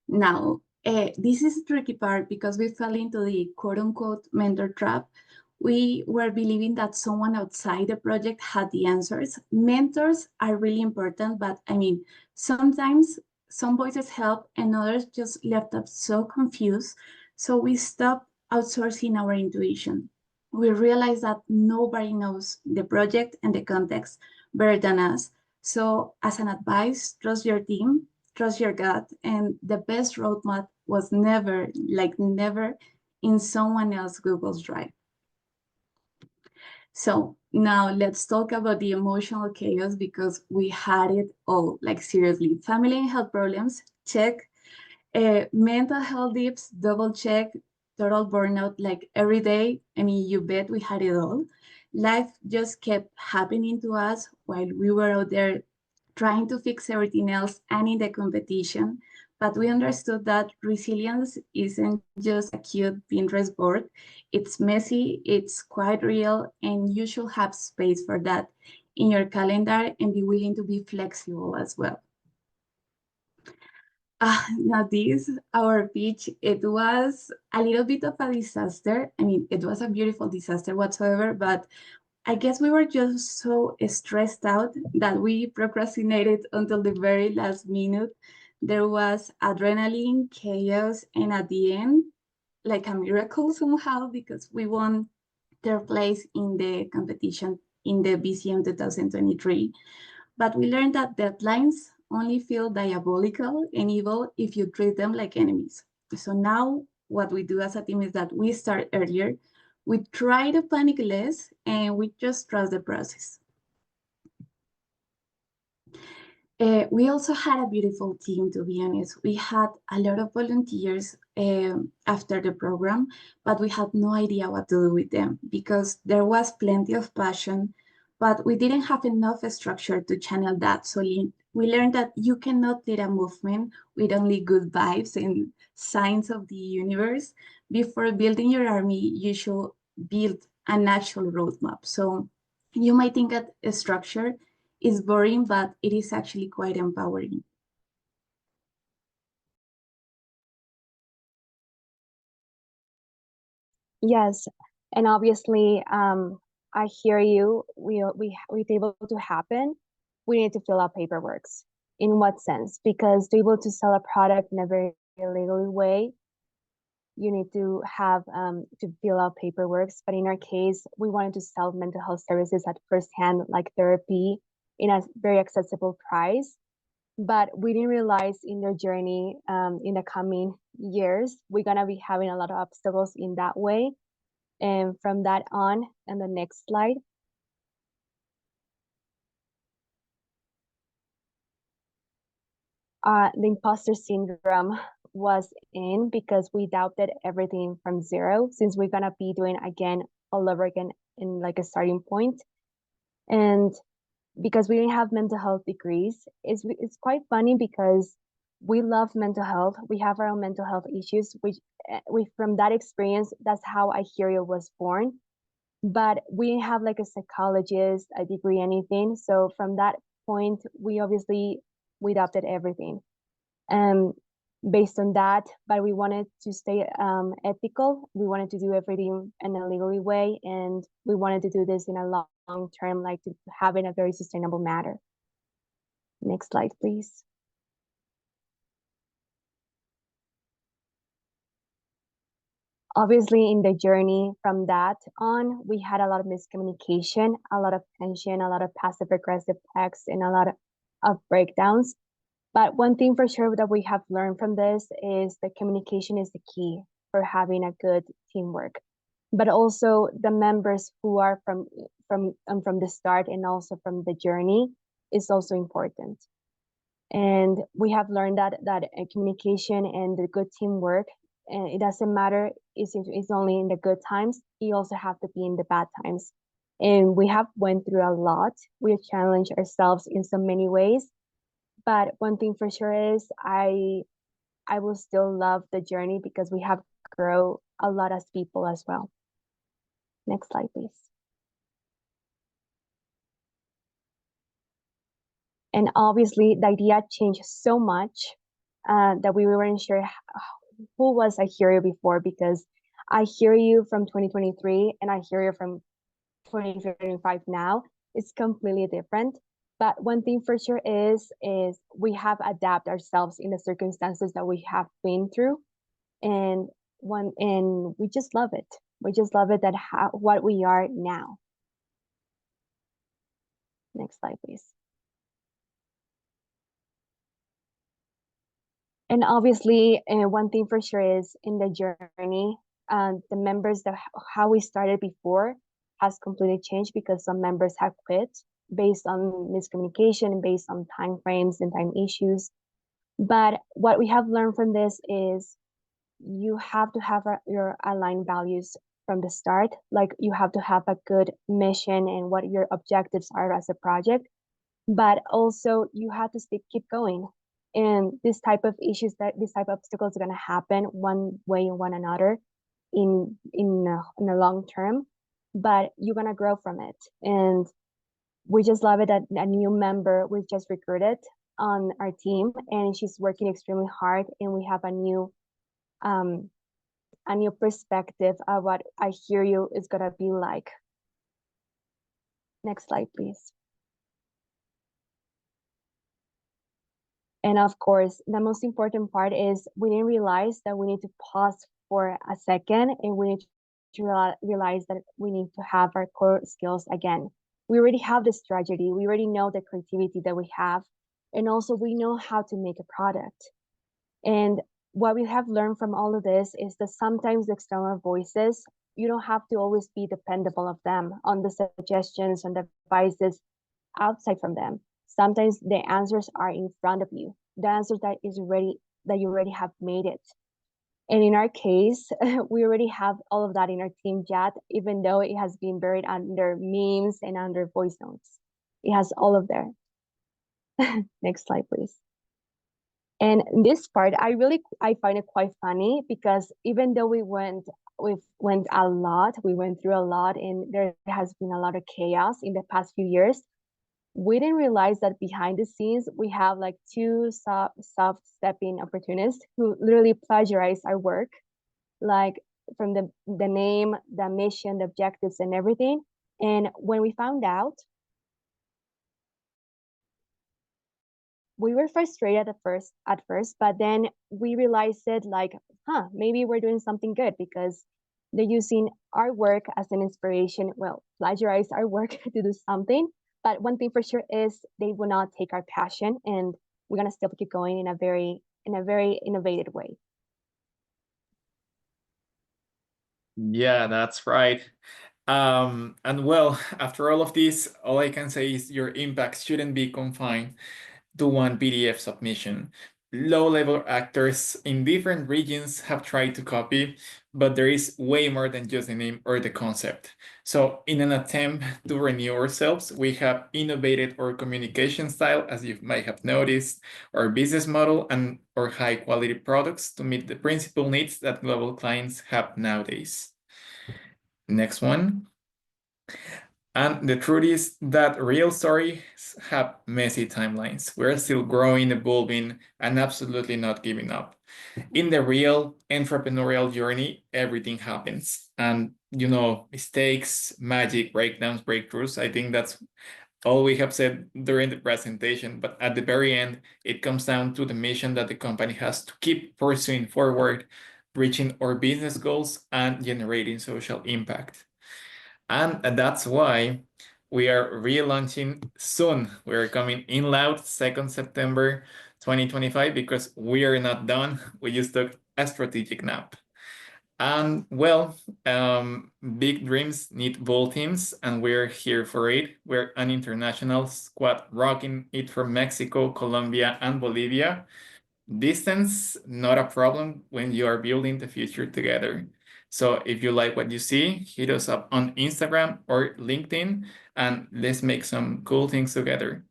Now, this is the tricky part because we fell into the quote unquote mentor trap. We were believing that someone outside the project had the answers. Mentors are really important, but I mean, sometimes some voices help and others just left us so confused. So we stopped outsourcing our intuition. We realized that nobody knows the project and the context better than us. So as an advice, trust your team, trust your gut, and the best roadmap was never, like never, in someone else's Google's Drive. So now let's talk about the emotional chaos because we had it all, like seriously. Family and health problems, check. Mental health dips, double check. Total burnout, like every day. I mean, you bet we had it all. Life just kept happening to us while we were out there trying to fix everything else and in the competition. But we understood that resilience isn't just a cute Pinterest board. It's messy, it's quite real, and you should have space for that in your calendar and be willing to be flexible as well. Now this, our pitch, it was a little bit of a disaster. I mean, it was a beautiful disaster whatsoever, but I guess we were just so stressed out that we procrastinated until the very last minute. There was adrenaline, chaos, and at the end, like a miracle somehow, because we won third place in the competition in the BCM 2023. But we learned that deadlines only feel diabolical and evil if you treat them like enemies. So now what we do as a team is that we start earlier, we try to panic less, and we just trust the process. We also had a beautiful team, to be honest. We had a lot of volunteers after the program, but we had no idea what to do with them because there was plenty of passion, but we didn't have enough structure to channel that. So we learned that you cannot lead a movement with only good vibes and signs of the universe. Before building your army, you should build an actual roadmap. So you might think that a structure is boring, but it is actually quite empowering. Yes, and obviously, I hear you. We able to happen. We need to fill out paperwork. In what sense? Because to be able to sell a product in a very legal way, you need to have to fill out paperwork. But in our case, we wanted to sell mental health services at firsthand, like therapy, in a very accessible price. But we didn't realize in their journey, in the coming years, we're gonna be having a lot of obstacles in that way. And from that on, and the next slide. The imposter syndrome was in because we doubted everything from zero, since we're gonna be doing again all over again in like a starting point. And because we didn't have mental health degrees, it's quite funny because we love mental health. We have our own mental health issues, which we from that experience, that's how IHERIO was born. But we didn't have like a psychologist, a degree, anything. So from that point, we adopted everything based on that. But we wanted to stay ethical. We wanted to do everything in a legally way, and we wanted to do this in a long term, like to have in a very sustainable manner. Next slide, please. Obviously, in the journey from that on, we had a lot of miscommunication, a lot of tension, a lot of passive aggressive texts, and a lot of breakdowns. But one thing for sure that we have learned from this is that communication is the key for having a good teamwork. But also the members who are from the start and also from the journey is also important. And we have learned that communication and the good teamwork, and it doesn't matter it's only in the good times, you also have to be in the bad times. And we have went through a lot. We have challenged ourselves in so many ways. But one thing for sure is I will still love the journey because we have grown a lot as people as well. Next slide, please. And obviously the idea changed so much that we weren't sure who was I hear you before, because I hear you from 2023 and I hear you from 2025 now. It's completely different. But one thing for sure is we have adapted ourselves in the circumstances that we have been through, and we just love it. We just love it what we are now. Next slide, please. And obviously, one thing for sure is in the journey, the members how we started before has completely changed because some members have quit based on miscommunication and based on time frames and time issues. But what we have learned from this is you have to have your aligned values from the start. Like you have to have a good mission and what your objectives are as a project, but also you have to keep going. And this type of issues, this type of obstacles are going to happen one way or one another in the long term, but you're going to grow from it. And we just love it that a new member we just recruited on our team, and she's working extremely hard, and we have a new perspective of what I hear you is going to be like. Next slide, please. And of course, the most important part is we didn't realize that we need to pause for a second, and we need to realize that we need to have our core skills again. We already have the strategy. We already know the creativity that we have. And also we know how to make a product. And what we have learned from all of this is that sometimes the external voices, you don't have to always be dependable of them on the suggestions and the advices outside from them. Sometimes the answers are in front of you. The answers that you already have made it. And in our case, we already have all of that in our team chat, even though it has been buried under memes and under voice notes. It has all of there. Next slide, please. And this part, I find it quite funny because even though we went through a lot, and there has been a lot of chaos in the past few years, we didn't realize that behind the scenes, we have like two soft-stepping opportunists who literally plagiarize our work, like from the name, the mission, the objectives, and everything. And when we found out, we were frustrated at first, but then we realized it like, maybe we're doing something good because they're using our work as an inspiration, plagiarize our work to do something. But one thing for sure is they will not take our passion, and we're gonna still keep going in a very innovative way. Yeah, that's right. And well, after all of this, all I can say is your impact shouldn't be confined to one PDF submission. Low-level actors in different regions have tried to copy, but there is way more than just the name or the concept. So in an attempt to renew ourselves, we have innovated our communication style, as you might have noticed, our business model, and our high-quality products to meet the principal needs that global clients have nowadays. Next one. And the truth is that real stories have messy timelines. We're still growing, evolving, and absolutely not giving up. In the real entrepreneurial journey, everything happens. And, mistakes, magic, breakdowns, breakthroughs, I think that's all we have said during the presentation. But at the very end, it comes down to the mission that the company has to keep pursuing forward reaching our business goals and generating social impact. And that's why we are relaunching soon. We're coming in loud 2nd September 2025 because we are not done. We just took a strategic nap. And well, big dreams need bold teams, and we're here for it. We're an international squad rocking it from Mexico, Colombia, and Bolivia. Distance, not a problem when you are building the future together. So if you like what you see, hit us up on Instagram or LinkedIn, and let's make some cool things together.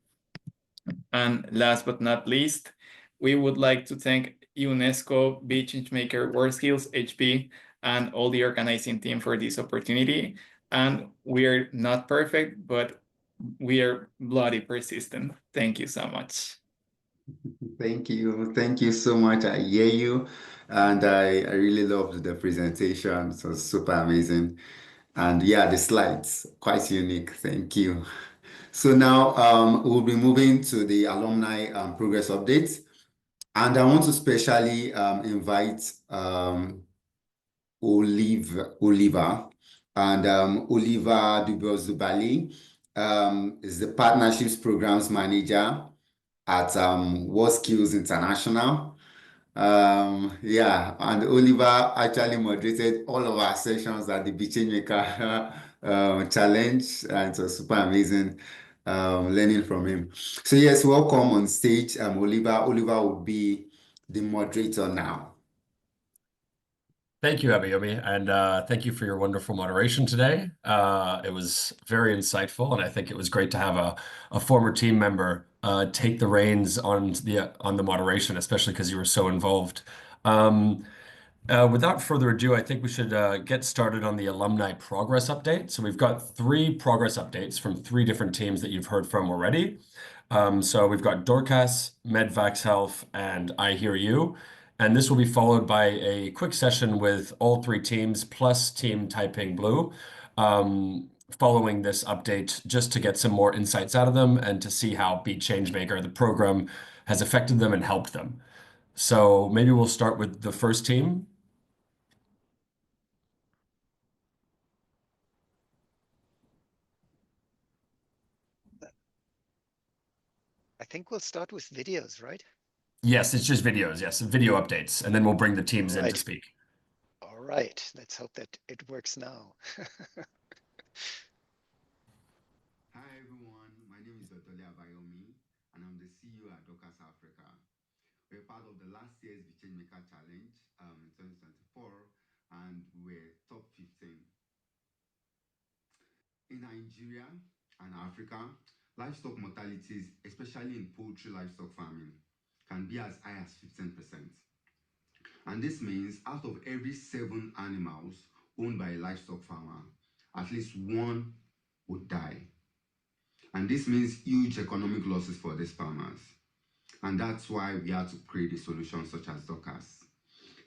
And last but not least, we would like to thank UNESCO, BeChangeMaker, WorldSkills, HP, and all the organizing team for this opportunity. And we're not perfect, but we are bloody persistent. Thank you so much. Thank you. Thank you so much. I hear you. And I really loved the presentation. So super amazing. And yeah, the slides, quite unique. Thank you. So now we'll be moving to the alumni progress updates. And I want to specially invite Oliver and Oliver Dubois du Bellay is the Partnerships Programs Manager at WorldSkills International. Yeah, and Oliver actually moderated all of our sessions at the BeChangeMaker Challenge, and it was super amazing learning from him. So yes, welcome on stage, Oliver. Oliver will be the moderator now. Thank you, Abayomi, and thank you for your wonderful moderation today. It was very insightful, and I think it was great to have a former team member take the reins on the moderation, especially because you were so involved. Without further ado, I think we should get started on the alumni progress update. So we've got 3 progress updates from 3 different teams that you've heard from already. So we've got Doorcas, Medvax Health, and I Hear You. And this will be followed by a quick session with all 3 teams plus Team Taiping Blue, following this update just to get some more insights out of them and to see how BeChangeMaker, the program, has affected them and helped them. So maybe we'll start with the first team. I think we'll start with videos, right? Yes, it's just videos. Yes, video updates, and then we'll bring the teams in to speak. All right, let's hope that it works now. Hi everyone, my name is Abayomi, and I'm the CEO at Doorcas Africa. We're part of the last year's BeChangeMaker Challenge in 2024, and we're top 15. In Nigeria and Africa, livestock mortalities, especially in poultry livestock farming, can be as high as 15%. And this means out of every 7 animals owned by a livestock farmer, at least 1 would die. And this means huge economic losses for these farmers. And that's why we had to create a solution such as Doorcas.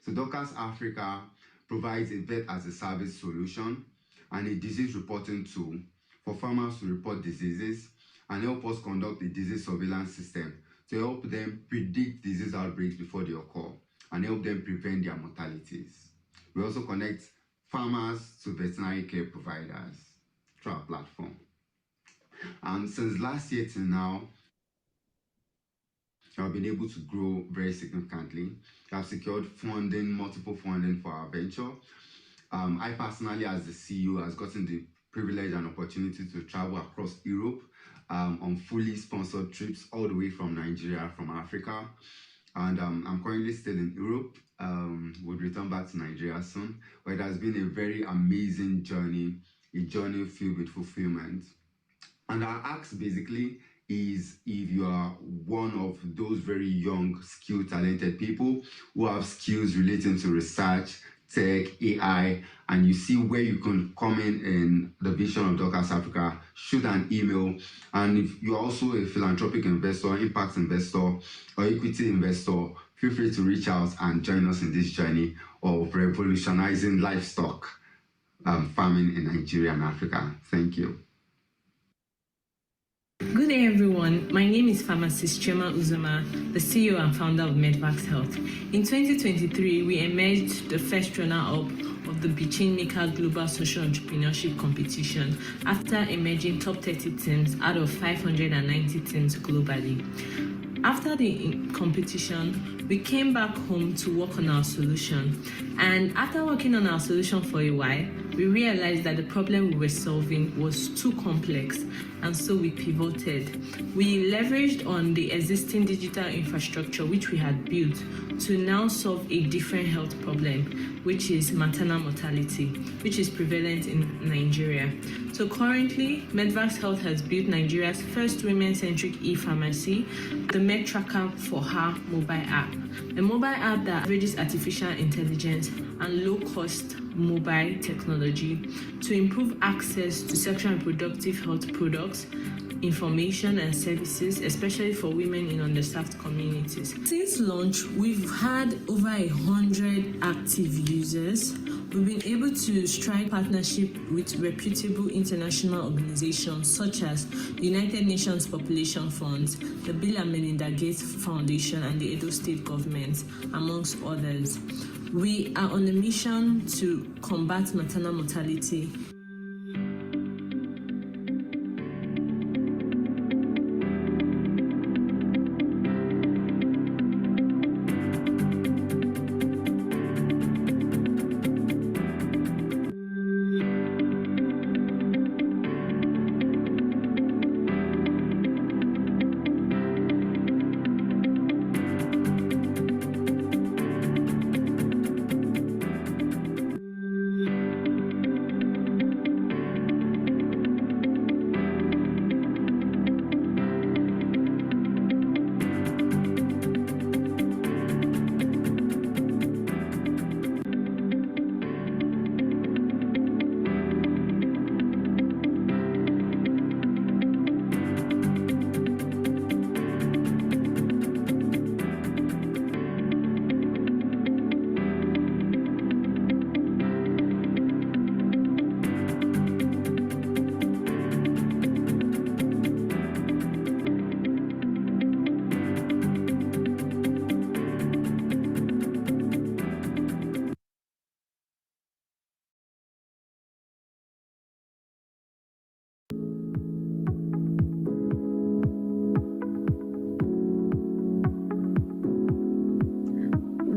So Doorcas Africa provides a vet as a service solution and a disease reporting tool for farmers to report diseases and help us conduct a disease surveillance system to help them predict disease outbreaks before they occur and help them prevent their mortalities. We also connect farmers to veterinary care providers through our platform. And since last year till now, I've been able to grow very significantly. I've secured funding, multiple funding for our venture. I personally, as the CEO, has gotten the privilege and opportunity to travel across Europe on fully sponsored trips all the way from Nigeria, from Africa. And I'm currently still in Europe. We'll return back to Nigeria soon. But it has been a very amazing journey, a journey filled with fulfillment. And our ask basically is if you are one of those very young, skilled, talented people who have skills relating to research, tech, AI, and you see where you can come in the vision of Doorcas Africa, shoot an email. And if you're also a philanthropic investor, impact investor, or equity investor, feel free to reach out and join us in this journey of revolutionizing livestock farming in Nigeria and Africa. Thank you. Good day, everyone. My name is Pharmacist Chema Uzoma, the CEO and founder of Medvax Health. In 2023, we emerged the first runner-up of the BeChangeMaker Global Social Entrepreneurship Competition after emerging top 30 teams out of 590 teams globally. After the competition, we came back home to work on our solution. And after working on our solution for a while, we realized that the problem we were solving was too complex, and so we pivoted. We leveraged on the existing digital infrastructure which we had built to now solve a different health problem, which is maternal mortality, which is prevalent in Nigeria. So currently, Medvax Health has built Nigeria's first women-centric e-pharmacy, the Med Tracker for Her mobile app, a mobile app that leverages artificial intelligence and low-cost mobile technology to improve access to sexual and reproductive health products, information and services, especially for women in underserved communities. Since launch, we've had over 100 active users. We've been able to strike partnership with reputable international organizations such as the United Nations Population Funds, the Bill and Melinda Gates Foundation, and the Edo State government, amongst others. We are on a mission to combat maternal mortality.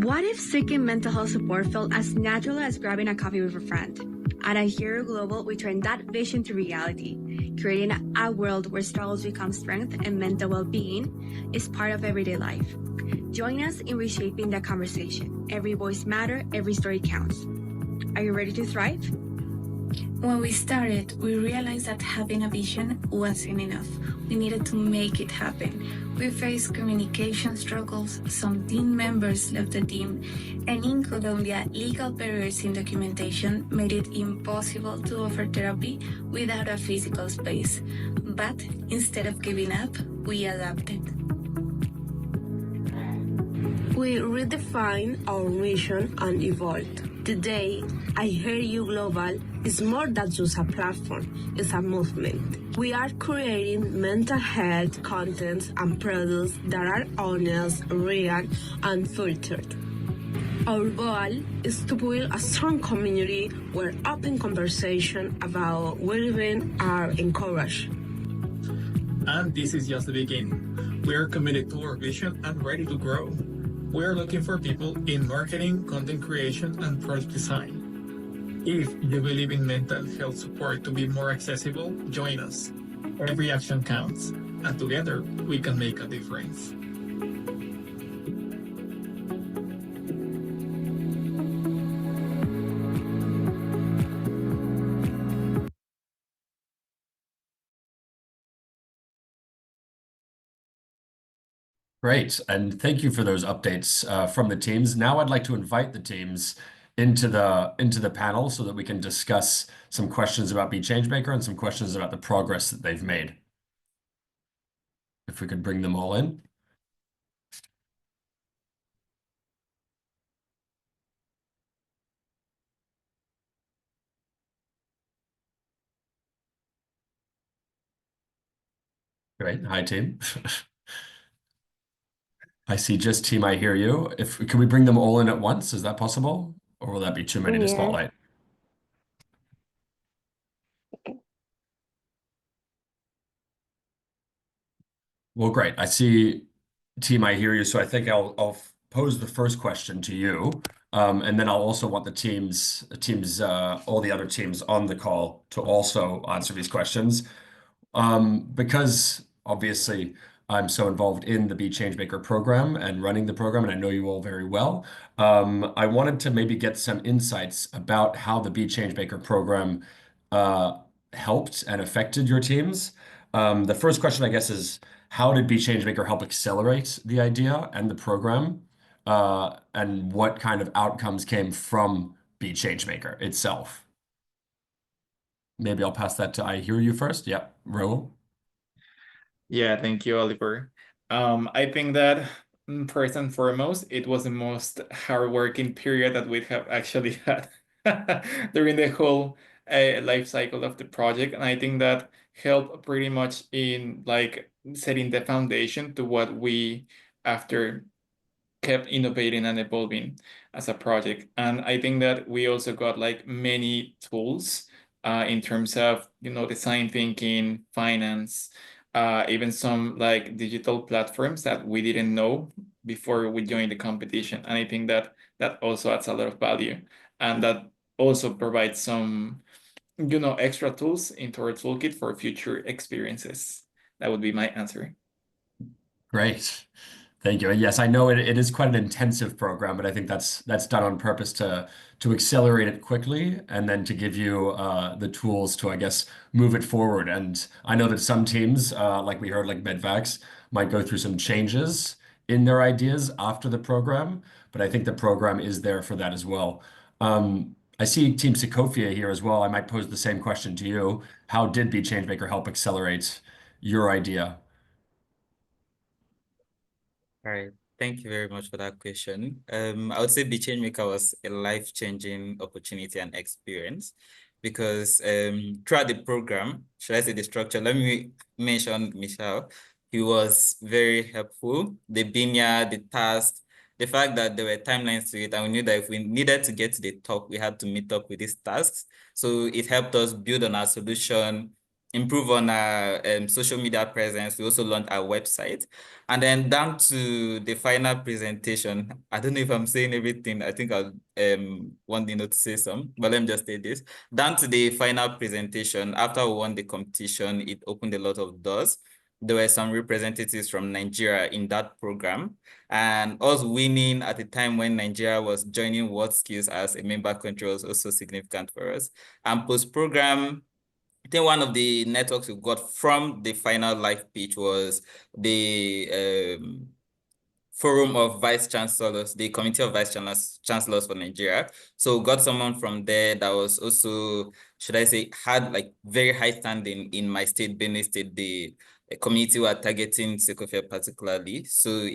What if seeking mental health support felt as natural as grabbing a coffee with a friend? At Hero Global, we turn that vision to reality, creating a world where struggles become strength and mental well-being is part of everyday life. Join us in reshaping the conversation. Every voice matters, every story counts. Are you ready to thrive? When we started, we realized that having a vision wasn't enough. We needed to make it happen. We faced communication struggles, some team members left the team, and in Colombia, legal barriers in documentation made it impossible to offer therapy without a physical space. But instead of giving up, we adapted. We redefined our mission and evolved. Today, I Hear You Global is more than just a platform, it's a movement. We are creating mental health content and products that are honest, real, and filtered. Our goal is to build a strong community where open conversation about well-being are encouraged. And this is just the beginning. We are committed to our vision and ready to grow. We are looking for people in marketing, content creation, and product design. If you believe in mental health support to be more accessible, join us. Every action counts, and together we can make a difference. Great, and thank you for those updates from the teams. Now I'd like to invite the teams into the panel so that we can discuss some questions about BeChangeMaker and some questions about the progress that they've made. If we could bring them all in. Great. Hi, team. I see just team, I hear you. Can we bring them all in at once? Is that possible? Or will that be too many to Here. spotlight? Okay. Well, great. I see team, I hear you. So I think I'll pose the first question to you. And then I'll also want the teams, all the other teams on the call to also answer these questions. Because obviously I'm so involved in the BeChangeMaker program and running the program, and I know you all very well. I wanted to maybe get some insights about how the BeChangeMaker program helped and affected your teams. The first question, I guess, is how did BeChangeMaker help accelerate the idea and the program? And what kind of outcomes came from BeChangeMaker itself? Maybe I'll pass that to I hear you first. Yep, Raul. Yeah, thank you, Oliver. I think that first and foremost, it was the most hardworking period that we have actually had during the whole life cycle of the project. And I think that helped pretty much in like setting the foundation to what we after kept innovating and evolving as a project. And I think that we also got like many tools in terms of, design thinking, finance, even some like digital platforms that we didn't know before we joined the competition. And I think that that also adds a lot of value, and that also provides some, extra tools into our toolkit for future experiences. That would be my answer. Great. Thank you. And yes, I know it is quite an intensive program, but I think that's done on purpose to accelerate it quickly and then to give you the tools to, I guess, move it forward. And I know that some teams, like we heard, like Medvax, might go through some changes in their ideas after the program, but I think the program is there for that as well. I see Team Sekofia here as well. I might pose the same question to you. How did BeChangeMaker help accelerate your idea? All right. Thank you very much for that question. I would say BeChangeMaker was a life-changing opportunity and experience because throughout the program, should I say the structure, let me mention Michelle. He was very helpful. The BINIA, the task, the fact that there were timelines to it, and we knew that if we needed to get to the top, we had to meet up with these tasks. So it helped us build on our solution, improve on our social media presence. We also launched our website. And then down to the final presentation, I don't know if I'm saying everything. I think I'll want Dino to say some, but let me just say this. Down to the final presentation, after we won the competition, it opened a lot of doors. There were some representatives from Nigeria in that program, and us winning at the time when Nigeria was joining WorldSkills as a member country was also significant for us. And post-program, I think one of the networks we got from the final live pitch was the Forum of Vice Chancellors, the Committee of Vice Chancellors for Nigeria. So got someone from there that was also, should I say, had like very high standing in my state, Benue State, the community were targeting Sekofia particularly. So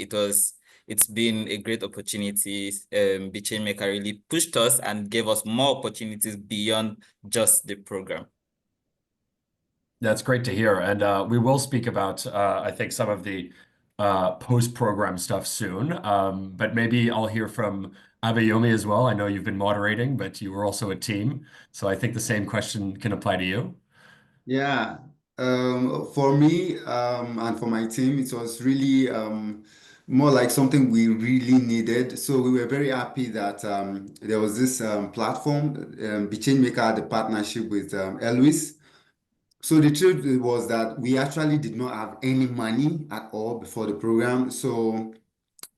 it's been a great opportunity. BeChangeMaker really pushed us and gave us more opportunities beyond just the program. That's great to hear. And we will speak about, I think, some of the post-program stuff soon. But maybe I'll hear from Abayomi as well. I know you've been moderating, but you were also a team. So I think the same question can apply to you. Yeah, for me and for my team, it was really more like something we really needed. So we were very happy that there was this platform, BeChangeMaker had a partnership with Eloise. So the truth was that we actually did not have any money at all before the program. So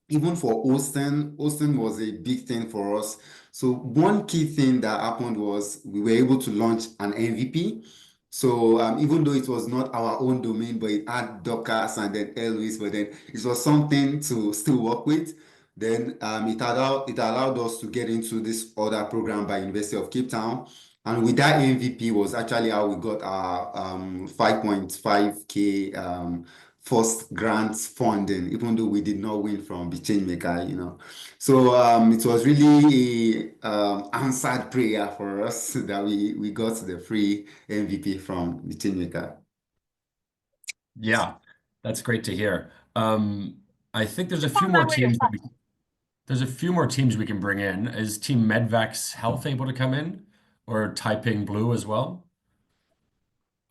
even for hosting was a big thing for us. So one key thing that happened was we were able to launch an MVP. So even though it was not our own domain, but it had Doorcas and then Eloise, but then it was something to still work with. Then it allowed us to get into this other program by University of Cape Town. And with that MVP was actually how we got our 5.5K first grants funding, even though we did not win from BeChangeMaker. So it was really a answered prayer for us that we got the free MVP from BeChangeMaker. Yeah. That's great to hear. I think there's a few more teams we can bring in. Is Team Medvax Health able to come in, or Taiping Blue as well?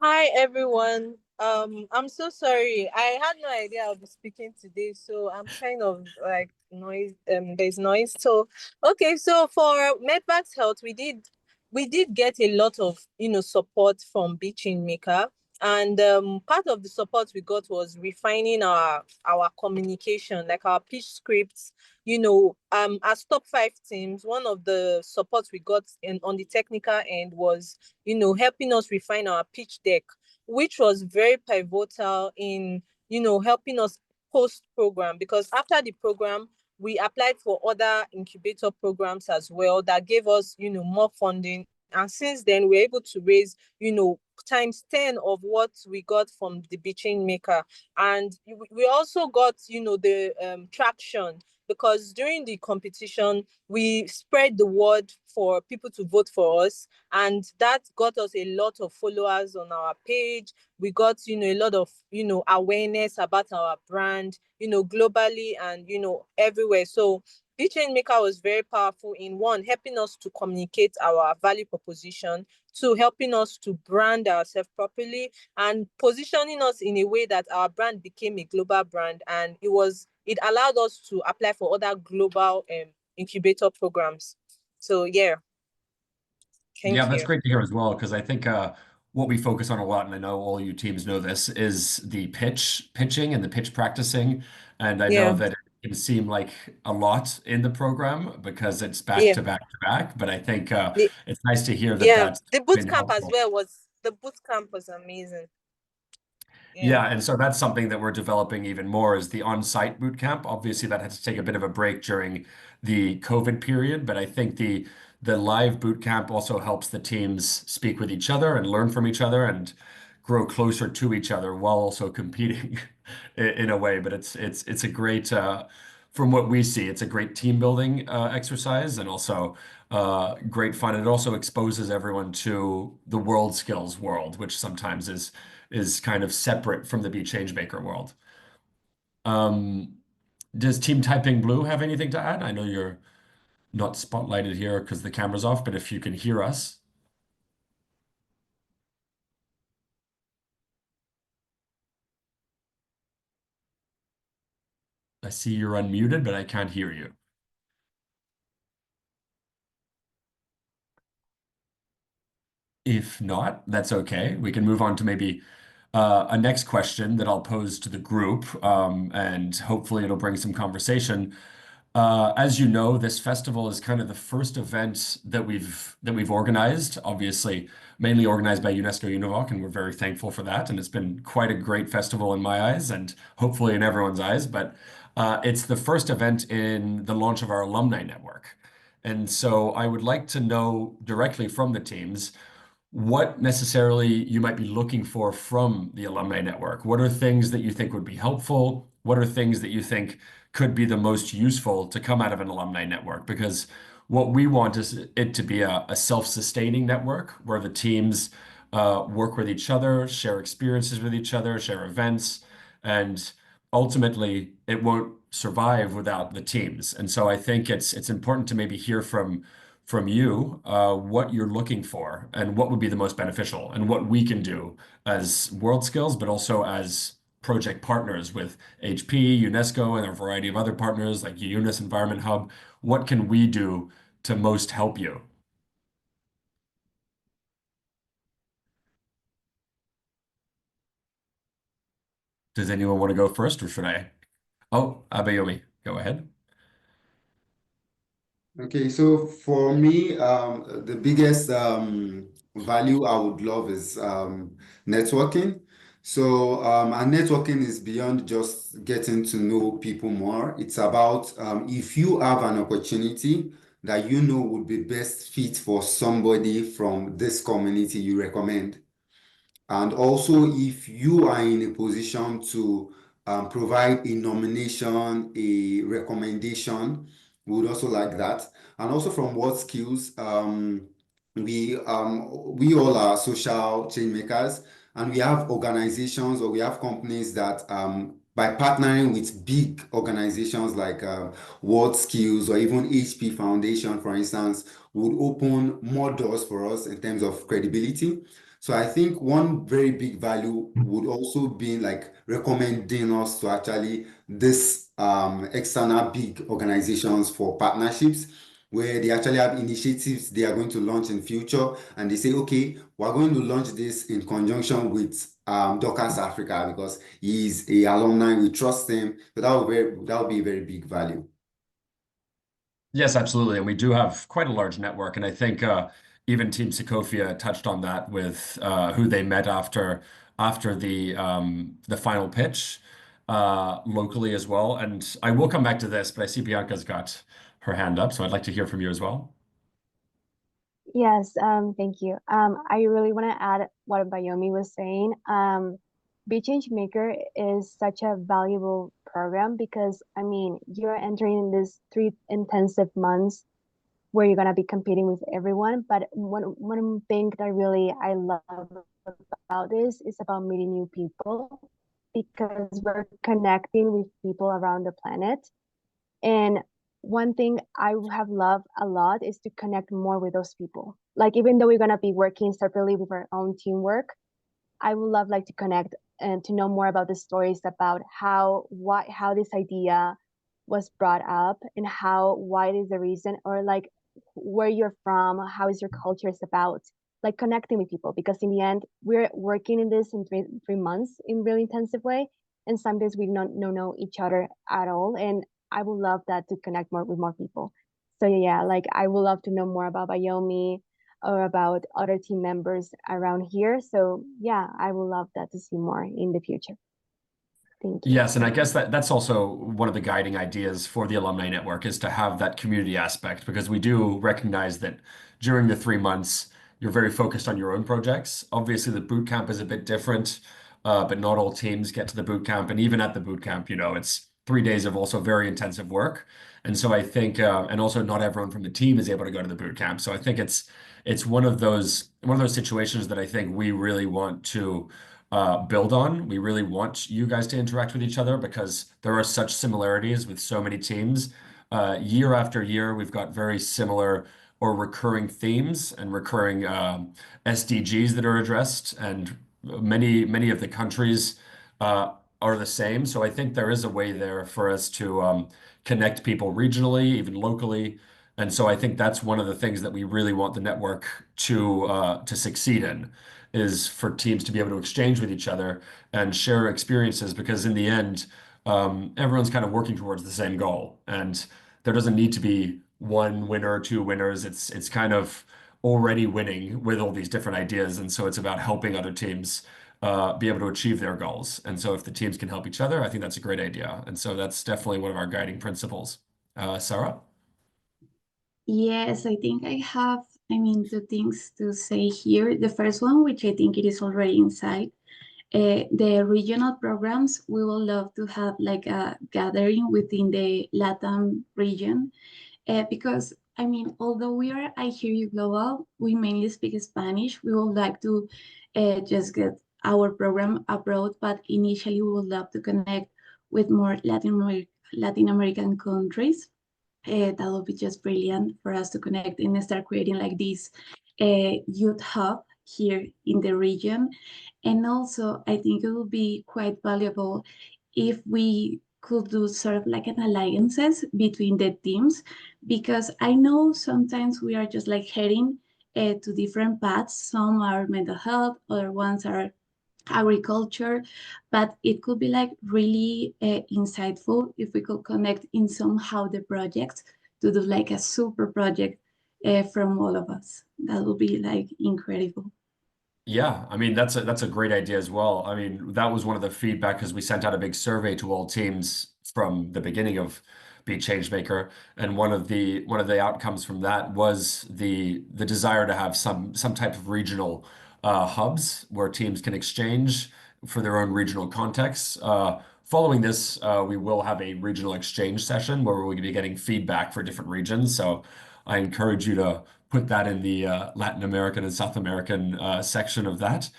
Hi everyone. I'm so sorry. I had no idea I'll be speaking today, so I'm kind of like noise. There's noise. So okay. So for Medvax Health, we did get a lot of support from BeChangeMaker, and part of the support we got was refining our communication, like our pitch scripts. As top 5 teams, one of the supports we got on the technical end was helping us refine our pitch deck, which was very pivotal in, helping us post-program, because after the program, we applied for other incubator programs as well that gave us, more funding. And since then, we're able to raise, times 10 of what we got from the BeChangeMaker. And we also got, the traction, because during the competition, we spread the word for people to vote for us. And that got us a lot of followers on our page. We got, a lot of, awareness about our brand, globally and, everywhere. So BeChangeMaker was very powerful in, one, helping us to communicate our value proposition, two, helping us to brand ourselves properly, and positioning us in a way that our brand became a global brand. And it allowed us to apply for other global incubator programs. So yeah. Thank That's you. great to hear as well, because I think what we focus on a lot, and I know all you teams know this, is the pitching and the pitch practicing. And I know that it can seem like a lot in the program because it's back to back to back, but I think it's nice to hear that that's the boot been camp helpful. the boot camp was amazing. Yeah, and so that's something that we're developing even more, is the on-site boot camp. Obviously, that had to take a bit of a break during the COVID period, but I think the live boot camp also helps the teams speak with each other and learn from each other and grow closer to each other while also competing in a way. But it's a great, from what we see, it's a great team building exercise, and also great fun. It also exposes everyone to the world skills world, which sometimes is kind of separate from the BeChangeMaker world. Does Team Taiping Blue have anything to add? I know you're not spotlighted here because the camera's off, but if you can hear us. I see you're unmuted, but I can't hear you. If not, that's okay. We can move on to maybe a next question that I'll pose to the group, and hopefully it'll bring some conversation. As you know, this festival is kind of the first event that we've organized, obviously mainly organized by UNESCO-UNEVOC, and we're very thankful for that. And it's been quite a great festival in my eyes, and hopefully in everyone's eyes. But it's the first event in the launch of our alumni network. And so I would like to know directly from the teams what necessarily you might be looking for from the alumni network. What are things that you think would be helpful? What are things that you think could be the most useful to come out of an alumni network? Because what we want is it to be a self-sustaining network where the teams work with each other, share experiences with each other, share events, and ultimately it won't survive without the teams. And so I think it's important to maybe hear from you what you're looking for and what would be the most beneficial, and what we can do as World Skills, but also as project partners with HP, UNESCO, and a variety of other partners like UNIS Environment Hub. What can we do to most help you? Does anyone want to go first, or should I? Oh, Abayomi, go ahead. Okay, so for me, the biggest value I would love is networking. So and networking is beyond just getting to know people more. It's about if you have an opportunity that you know would be best fit for somebody from this community you recommend. And also, if you are in a position to provide a nomination, a recommendation, we would also like that. And also from World Skills, we all are social change makers, And we have organizations or we have companies that by partnering with big organizations like World Skills or even HP Foundation, for instance, would open more doors for us in terms of credibility. So I think one very big value would also be like recommending us to actually this external big organizations for partnerships where they actually have initiatives they are going to launch in future, and they say, okay, we're going to launch this in conjunction with Doorcas Africa because he's a alumni, we trust him. So that would be a very big value. Yes, absolutely. And we do have quite a large network. And I think even Team Sekofia touched on that with who they met after the final pitch locally as well. And I will come back to this, but I see Bianca's got her hand up, so I'd like to hear from you as well. Yes, thank you. I really want to add what Abayomi was saying. BeChangeMaker is such a valuable program because, I mean, you're entering in these 3 intensive months where you're going to be competing with everyone. But one thing that really I love about this is about meeting new people, because we're connecting with people around the planet. And one thing I have loved a lot is to connect more with those people. Like, even though we're going to be working separately with our own teamwork, I would love like to connect and to know more about the stories about how this idea was brought up and why it is the reason, or like where you're from, how is your culture is about, like connecting with people, because in the end we're working in this in three months in really intensive way, and sometimes we don't know each other at all, and I would love that to connect more with more people. So yeah, like I would love to know more about Abayomi or about other team members around here. So yeah, I would love that to see more in the future. Thank you. Yes, and I guess that's also one of the guiding ideas for the Alumni Network, is to have that community aspect, because we do recognize that during the 3 months, you're very focused on your own projects. Obviously, the boot camp is a bit different, but not all teams get to the boot camp. And even at the boot camp, it's 3 days of also very intensive work. And so I think, and also not everyone from the team is able to go to the boot camp. So I think it's one of those situations that I think we really want to build on. We really want you guys to interact with each other because there are such similarities with so many teams. Year after year, we've got very similar or recurring themes and recurring SDGs that are addressed, and many of the countries are the same. So I think there is a way there for us to connect people regionally, even locally. And so I think that's one of the things that we really want the network to succeed in, is for teams to be able to exchange with each other and share experiences, because in the end, everyone's kind of working towards the same goal, and there doesn't need to be one winner or 2 winners. It's kind of already winning with all these different ideas, and so it's about helping other teams be able to achieve their goals. And so if the teams can help each other, I think that's a great idea. And so that's definitely one of our guiding principles. Sarah? Yes, I think I have, 2 things to say here. The first one, which I think it is already inside, the regional programs, we will love to have like a gathering within the LATAM region, because although we are I Hear You Global, we mainly speak Spanish. We would like to just get our program abroad, but initially we would love to connect with more Latin American countries. That would be just brilliant for us to connect and start creating like this youth hub here in the region. And also, I think it would be quite valuable if we could do sort of like an alliances between the teams, because I know sometimes we are just like heading to different paths. Some are mental health, other ones are agriculture, but it could be like really insightful if we could connect in somehow the projects to do like a super project from all of us. That would be like incredible. Yeah, that's a great idea as well. That was one of the feedback, because we sent out a big survey to all teams from the beginning of BeChangeMaker, and one of the outcomes from that was the desire to have some type of regional hubs where teams can exchange for their own regional contexts. Following this, we will have a regional exchange session where we'll be getting feedback for different regions. So I encourage you to put that in the Latin American and South American section of that.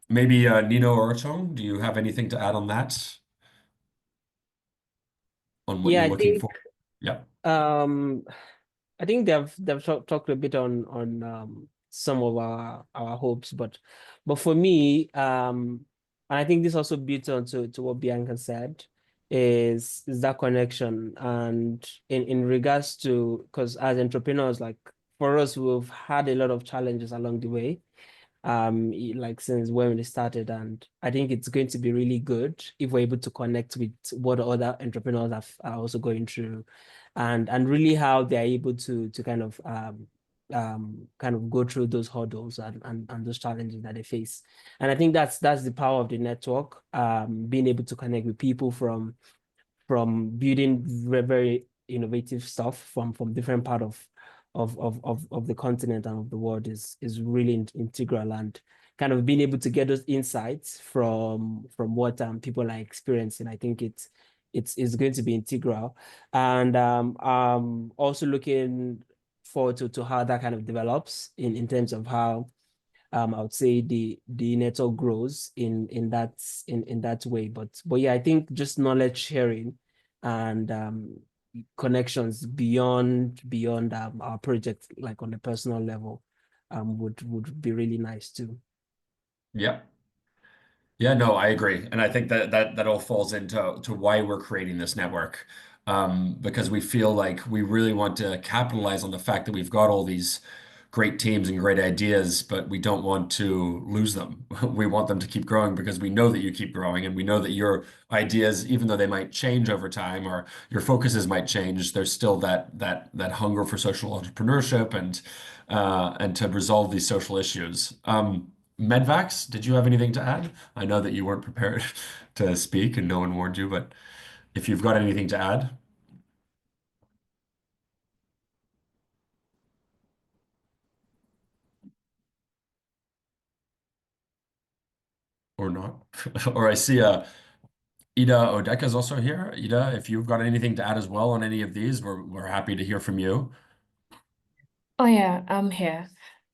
Maybe Nino or Chong, do you have anything to add on that? On what Yeah, you're I looking think for? Yeah. I think they've talked a bit on some of our hopes, but for me, and I think this also builds on to what Bianca said, is that connection. And in regards to, because as entrepreneurs, like for us, we've had a lot of challenges along the way, like since when we started, and I think it's going to be really good if we're able to connect with what other entrepreneurs are also going through, and really how they're able to kind of go through those hurdles and those challenges that they face. And I think that's the power of the network, being able to connect with people from building very, very innovative stuff from different part of the continent and of the world is really integral, and kind of being able to get those insights from what people are experiencing. I think it's going to be integral, and also looking forward to how that kind of develops in terms of how I would say the network grows in that way. But yeah, I think just knowledge sharing and connections beyond our project, like on a personal level, would be really nice too. Yeah. Yeah, no, I agree. And I think that all falls into why we're creating this network. Because we feel like we really want to capitalize on the fact that we've got all these great teams and great ideas, but we don't want to lose them. We want them to keep growing because we know that you keep growing, and we know that your ideas, even though they might change over time or your focuses might change, there's still that hunger for social entrepreneurship and to resolve these social issues. Medvax, did you have anything to add? I know that you weren't prepared to speak and no one warned you, but if you've got anything to add. Or not. Or I see Ida Odeka is also here. Ida, if you've got anything to add as well on any of these, we're happy to hear from you. Oh yeah, I'm here.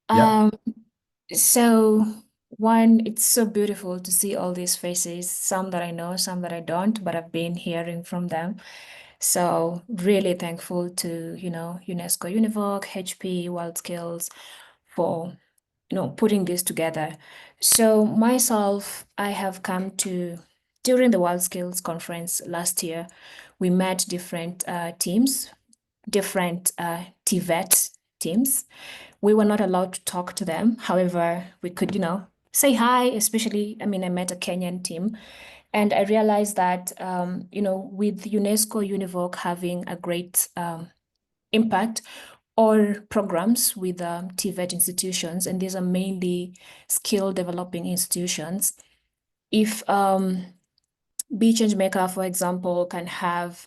Yeah. So one, it's so beautiful to see all these faces, some that I know, some that I don't, but I've been hearing from them. So really thankful to, UNESCO-UNEVOC, HP, World Skills for, putting this together. So myself, I have come to, during the World Skills Conference last year, we met different teams, different TVET teams. We were not allowed to talk to them. However, we could, say hi, especially, I met a Kenyan team. And I realized that, with UNESCO-UNEVOC having a great impact or programs with TVET institutions, and these are mainly skill developing institutions. If BeChangeMaker, for example, can have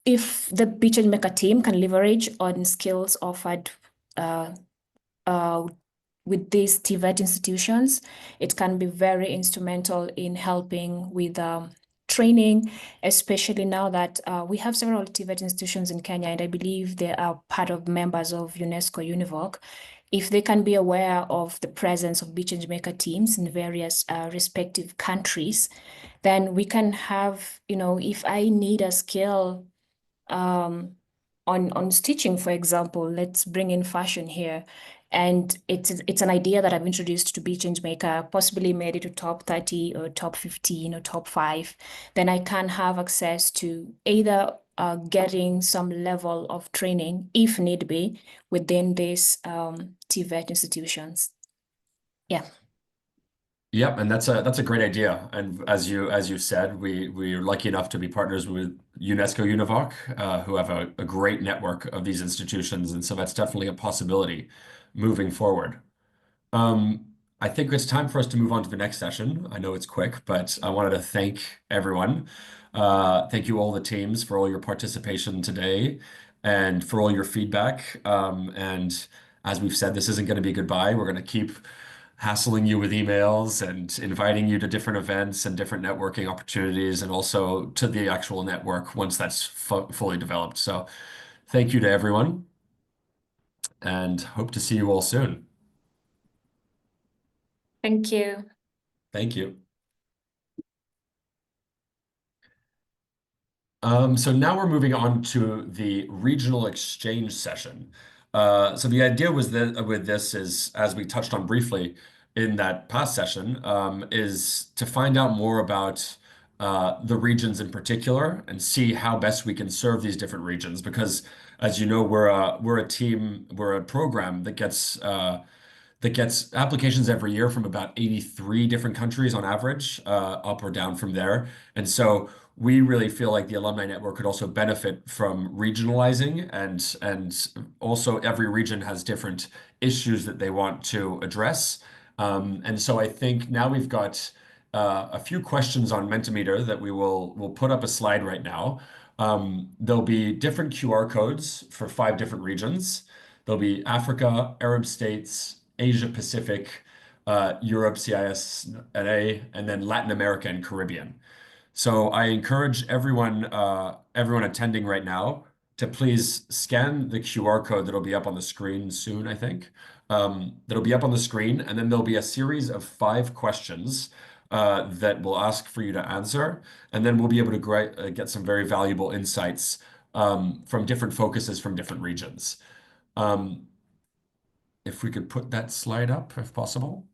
if the BeChangeMaker team can leverage on skills offered with these TVET institutions, it can be very instrumental in helping with training, especially now that we have several TVET institutions in Kenya, and I believe they are part of members of UNESCO-UNEVOC. If they can be aware of the presence of BeChangeMaker teams in various respective countries, then we can have, if I need a skill on stitching, for example, let's bring in fashion here. And it's an idea that I've introduced to BeChangeMaker, possibly made it to top 30 or top 15 or top 5. Then I can have access to either getting some level of training, if need be, within these TVET institutions. Yeah. Yep, and that's a great idea. And as you said, we're lucky enough to be partners with UNESCO-UNEVOC, who have a great network of these institutions, and so that's definitely a possibility moving forward. I think it's time for us to move on to the next session. I know it's quick, but I wanted to thank everyone. Thank you all the teams for all your participation today and for all your feedback. And as we've said, this isn't going to be goodbye. We're going to keep hassling you with emails and inviting you to different events and different networking opportunities, and also to the actual network once that's fully developed. So thank you to everyone, and hope to see you all soon. Thank you. Thank you. So now we're moving on to the regional exchange session. So the idea was that with this is, as we touched on briefly in that past session, is to find out more about the regions in particular and see how best we can serve these different regions. Because, as you know, we're a team, we're a program that gets applications every year from about 83 different countries on average, up or down from there. And so we really feel like the Alumni Network could also benefit from regionalizing, and also every region has different issues that they want to address. And so I think now we've got a few questions on Mentimeter that we'll put up a slide right now. There'll be different QR codes for 5 different regions. There'll be Africa, Arab states, Asia Pacific, Europe, CIS, NA, and then Latin America and Caribbean. So I encourage everyone attending right now to please scan the QR code that'll be up on the screen soon, I think. That'll be up on the screen, and then there'll be a series of 5 questions that we'll ask for you to answer, and then we'll be able to get some very valuable insights from different focuses from different regions. If we could put that slide up, if possible.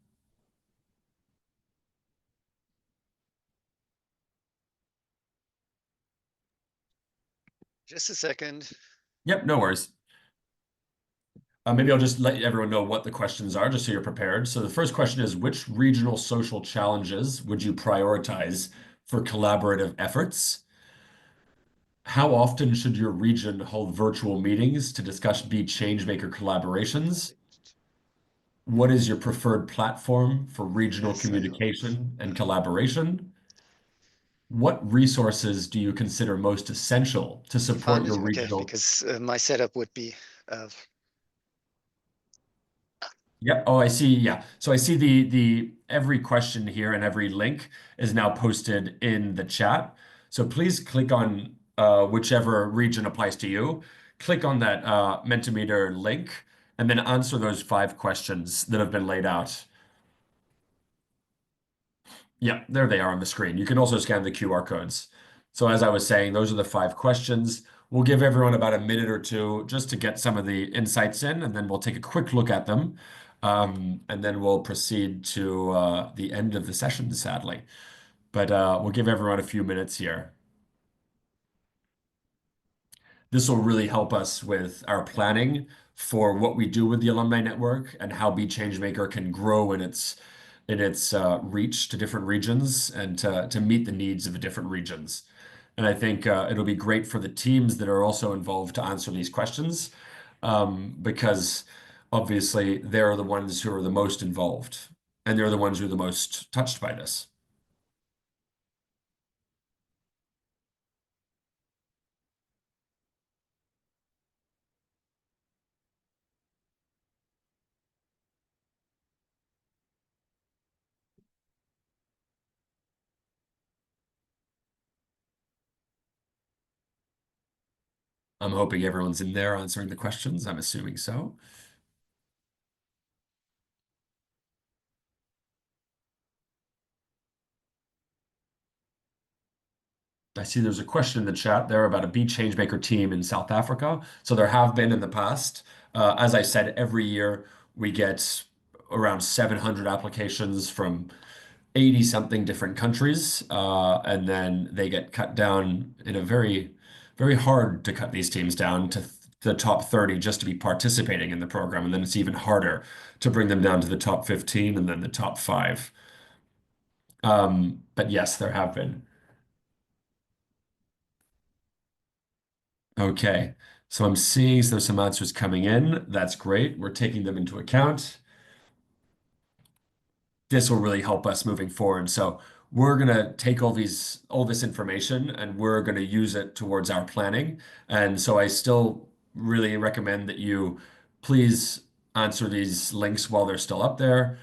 Just a second. Yep, no worries. Maybe I'll just let everyone know what the questions are, just so you're prepared. So the first question is, which regional social challenges would you prioritize for collaborative efforts? How often should your region hold virtual meetings to discuss BeChangeMaker collaborations? What is your preferred platform for regional communication and collaboration? What resources do you consider most essential to support your regional? Okay, because my setup would be. Yeah. Oh, I see. Yeah. So I see the every question here and every link is now posted in the chat. So please click on whichever region applies to you. Click on that Mentimeter link and then answer those 5 questions that have been laid out. Yeah, there they are on the screen. You can also scan the QR codes. So as I was saying, those are the 5 questions. We'll give everyone about a minute or two just to get some of the insights in, and then we'll take a quick look at them. And then we'll proceed to the end of the session, sadly. But we'll give everyone a few minutes here. This will really help us with our planning for what we do with the Alumni Network and how BeChangeMaker can grow in its reach to different regions and to meet the needs of the different regions. And I think it'll be great for the teams that are also involved to answer these questions, because obviously they're the ones who are the most involved and they're the ones who are the most touched by this. I'm hoping everyone's in there answering the questions. I'm assuming so. I see there's a question in the chat there about a BeChangeMaker team in South Africa. So there have been in the past. As I said, every year we get around 700 applications from 80-something different countries, and then they get cut down in a very, very hard to cut these teams down to the top 30 just to be participating in the program. And then it's even harder to bring them down to the top 15 and then the top 5. But yes, there have been. Okay, so I'm seeing there's some answers coming in. That's great. We're taking them into account. This will really help us moving forward. So we're going to take all this information and we're going to use it towards our planning. And so I still really recommend that you please answer these links while they're still up there.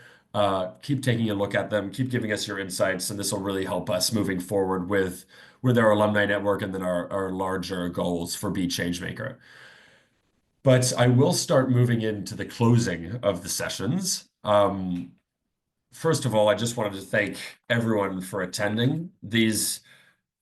Keep taking a look at them, keep giving us your insights, and this will really help us moving forward with our alumni network and then our larger goals for BeChangeMaker. But I will start moving into the closing of the sessions. first of all, I just wanted to thank everyone for attending these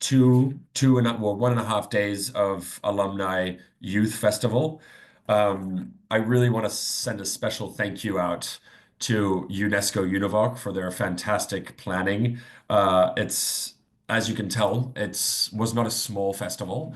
1.5 days of Alumni Youth Festival. I really want to send a special thank you out to UNESCO-UNEVOC for their fantastic planning. It's, as you can tell, was not a small festival.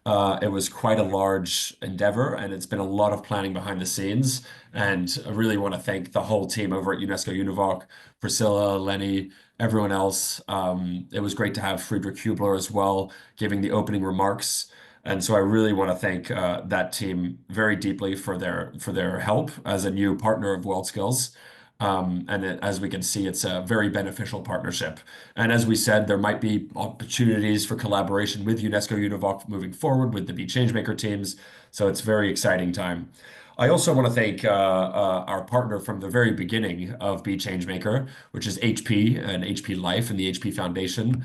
It was quite a large endeavor, and it's been a lot of planning behind the scenes. And I really want to thank the whole team over at UNESCO-UNEVOC, Priscilla, Lenny, everyone else. It was great to have Friedrich Hubler as well, giving the opening remarks. And so I really want to thank that team very deeply for their help as a new partner of WorldSkills. As we can see, it's a very beneficial partnership. And as we said, there might be opportunities for collaboration with UNESCO-UNEVOC moving forward with the BeChangeMaker teams. So it's a very exciting time. I also want to thank our partner from the very beginning of BeChangeMaker, which is HP and HP Life and the HP Foundation.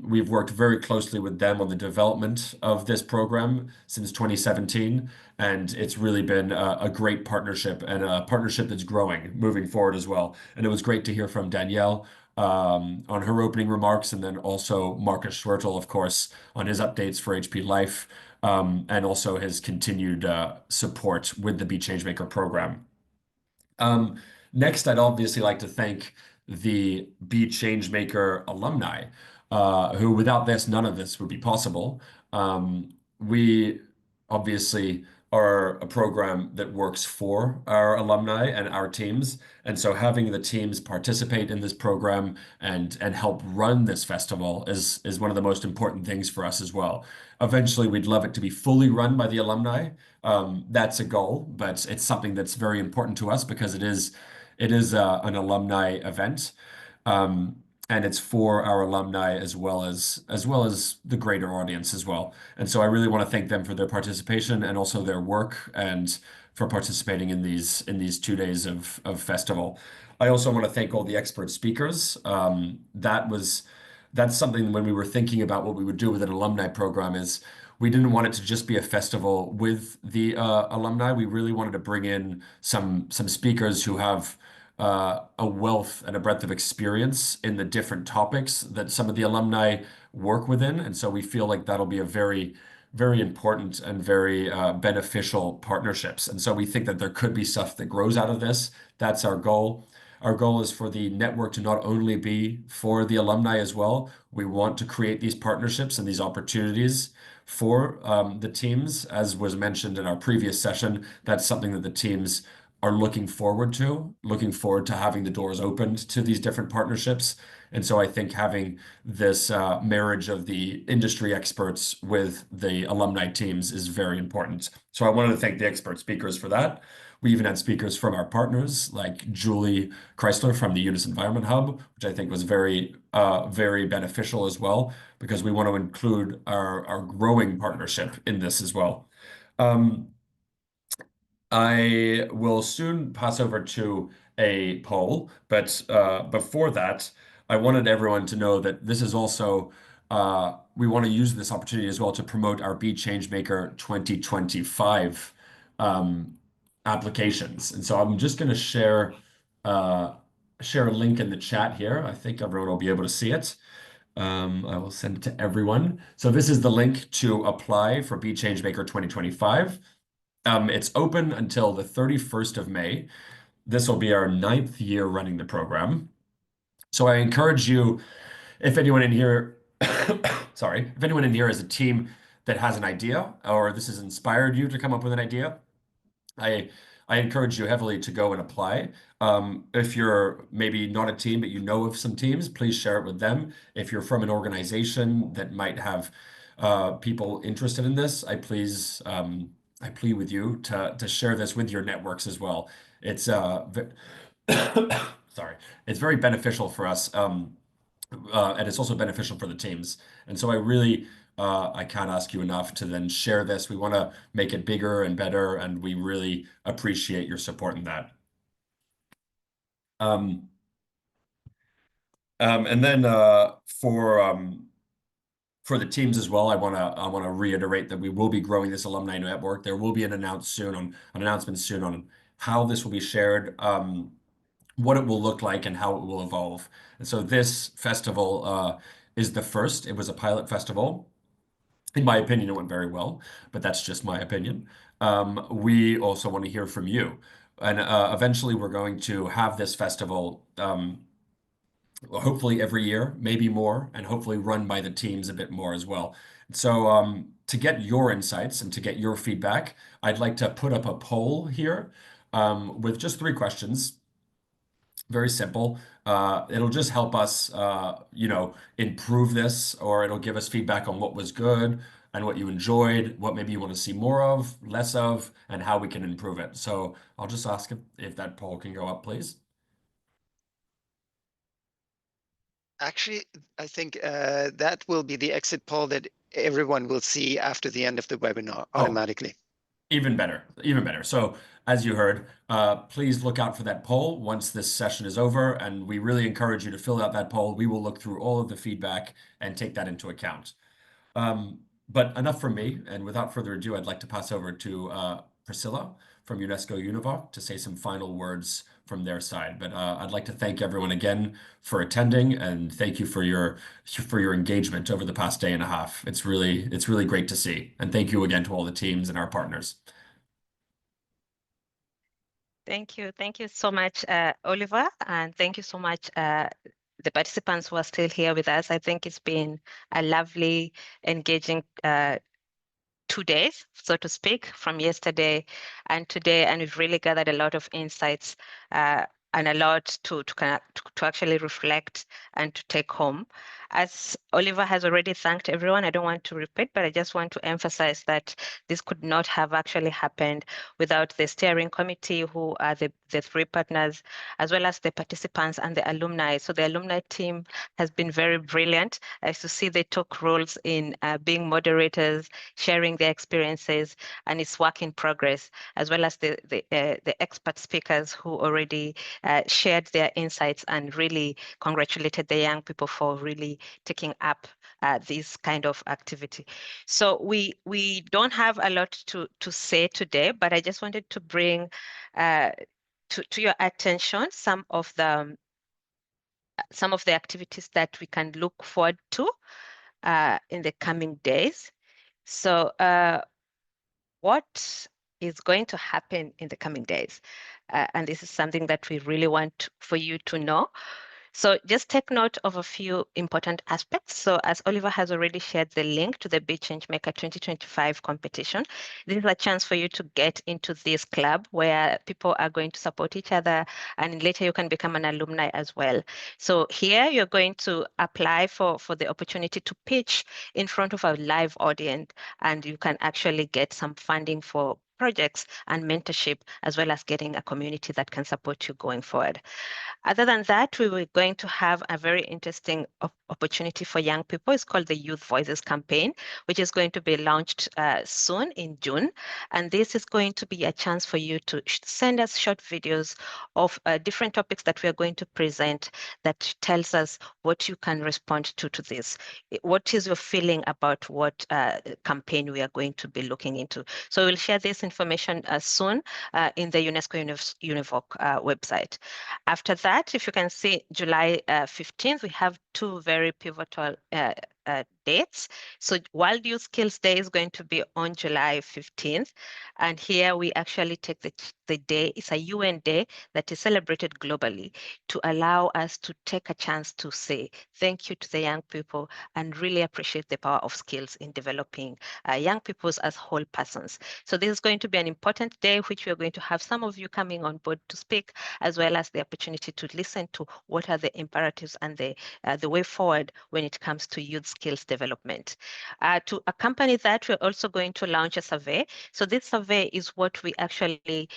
We've worked very closely with them on the development of this program since 2017, and it's really been a great partnership and a partnership that's growing moving forward as well. And it was great to hear from Danielle on her opening remarks, and then also Marcus Schwertel, of course, on his updates for HP Life, and also his continued support with the BeChangeMaker program. Next, I'd obviously like to thank the BeChangeMaker alumni, who without this, none of this would be possible. We obviously are a program that works for our alumni and our teams. And so having the teams participate in this program and help run this festival is one of the most important things for us as well. Eventually, we'd love it to be fully run by the alumni. That's a goal, but it's something that's very important to us because it is an alumni event. And it's for our alumni as well as the greater audience as well. And so I really want to thank them for their participation and also their work and for participating in these 2 days of festival. I also want to thank all the expert speakers. That's something when we were thinking about what we would do with an alumni program is we didn't want it to just be a festival with the alumni. We really wanted to bring in some speakers who have a wealth and a breadth of experience in the different topics that some of the alumni work within. And so we feel like that'll be a very, very important and very beneficial partnerships. And so we think that there could be stuff that grows out of this. That's our goal. Our goal is for the network to not only be for the alumni as well. We want to create these partnerships and these opportunities for the teams. As was mentioned in our previous session, that's something that the teams are looking forward to having the doors opened to these different partnerships. And so I think having this marriage of the industry experts with the alumni teams is very important. So I wanted to thank the expert speakers for that. We even had speakers from our partners like Julie Chrysler from the Eunice Environment Hub, which I think was very, very beneficial as well, because we want to include our growing partnership in this as well. I will soon pass over to a poll, but before that, I wanted everyone to know that this is also, we want to use this opportunity as well to promote our BeChangeMaker 2025 applications. And so I'm just going to share a link in the chat here. I think everyone will be able to see it. I will send it to everyone. So this is the link to apply for BeChangeMaker 2025. It's open until the 31st of May. This will be our 9th year running the program. So I encourage you, if anyone in here, if anyone in here has a team that has an idea, or this has inspired you to come up with an idea, I encourage you heavily to go and apply. If you're maybe not a team, but you know of some teams, please share it with them. If you're from an organization that might have people interested in this, I plead with you to share this with your networks as well. It's it's very beneficial for us, and it's also beneficial for the teams. And so I can't ask you enough to then share this. We want to make it bigger and better, and we really appreciate your support in that. And then for the teams as well, I want to reiterate that we will be growing this alumni network. There will be an announcement soon on how this will be shared. what it will look like and how it will evolve. And so this festival is the first. It was a pilot festival. In my opinion, it went very well, but that's just my opinion. We also want to hear from you. And eventually we're going to have this festival hopefully every year, maybe more, and hopefully run by the teams a bit more as well. So to get your insights and to get your feedback, I'd like to put up a poll here with just 3 questions. Very simple. It'll just help us, improve this, or it'll give us feedback on what was good and what you enjoyed, what maybe you want to see more of, less of, and how we can improve it. So I'll just ask if that poll can go up, please. Actually, I think that will be the exit poll that everyone will see after the end of the webinar automatically. Even better, even better. So as you heard, please look out for that poll once this session is over, and we really encourage you to fill out that poll. We will look through all of the feedback and take that into account. But enough from me, and without further ado, I'd like to pass over to Priscilla from UNESCO-UNEVOC to say some final words from their side. But I'd like to thank everyone again for attending, and thank you for your engagement over the past day and a half. It's really great to see. And thank you again to all the teams and our partners. Thank you so much, Oliver, and thank you so much, the participants who are still here with us. I think it's been a lovely, engaging 2 days, so to speak, from yesterday and today, and we've really gathered a lot of insights and a lot to actually reflect and to take home. As Oliver has already thanked everyone, I don't want to repeat, but I just want to emphasize that this could not have actually happened without the steering committee, who are the 3 partners, as well as the participants and the alumni. So the alumni team has been very brilliant. As you see, they took roles in being moderators, sharing their experiences, and it's work in progress, as well as the expert speakers who already shared their insights and really congratulated the young people for really taking up this kind of activity. So we don't have a lot to say today, but I just wanted to bring to your attention some of the activities that we can look forward to in the coming days. So what is going to happen in the coming days? And this is something that we really want for you to know. So just take note of a few important aspects. So as Oliver has already shared the link to the BeChangeMaker 2025 competition, this is a chance for you to get into this club where people are going to support each other, and later you can become an alumni as well. So here you're going to apply for the opportunity to pitch in front of a live audience, and you can actually get some funding for projects and mentorship, as well as getting a community that can support you going forward. Other than that, we were going to have a very interesting opportunity for young people. It's called the Youth Voices campaign, which is going to be launched soon in June. And this is going to be a chance for you to send us short videos of different topics that we are going to present that tells us what you can respond to this. What is your feeling about what campaign we are going to be looking into? So we'll share this information soon in the UNESCO-UNEVOC website. After that, if you can see, July 15th, we have 2 very pivotal dates. So World Youth Skills Day is going to be on July 15th. And here we actually take the day, it's a UN day that is celebrated globally, to allow us to take a chance to say thank you to the young people and really appreciate the power of skills in developing young people as whole persons. So this is going to be an important day, which we are going to have some of you coming on board to speak, as well as the opportunity to listen to what are the imperatives and the way forward when it comes to youth skills development. To accompany that, we're also going to launch a survey. So this survey is what we actually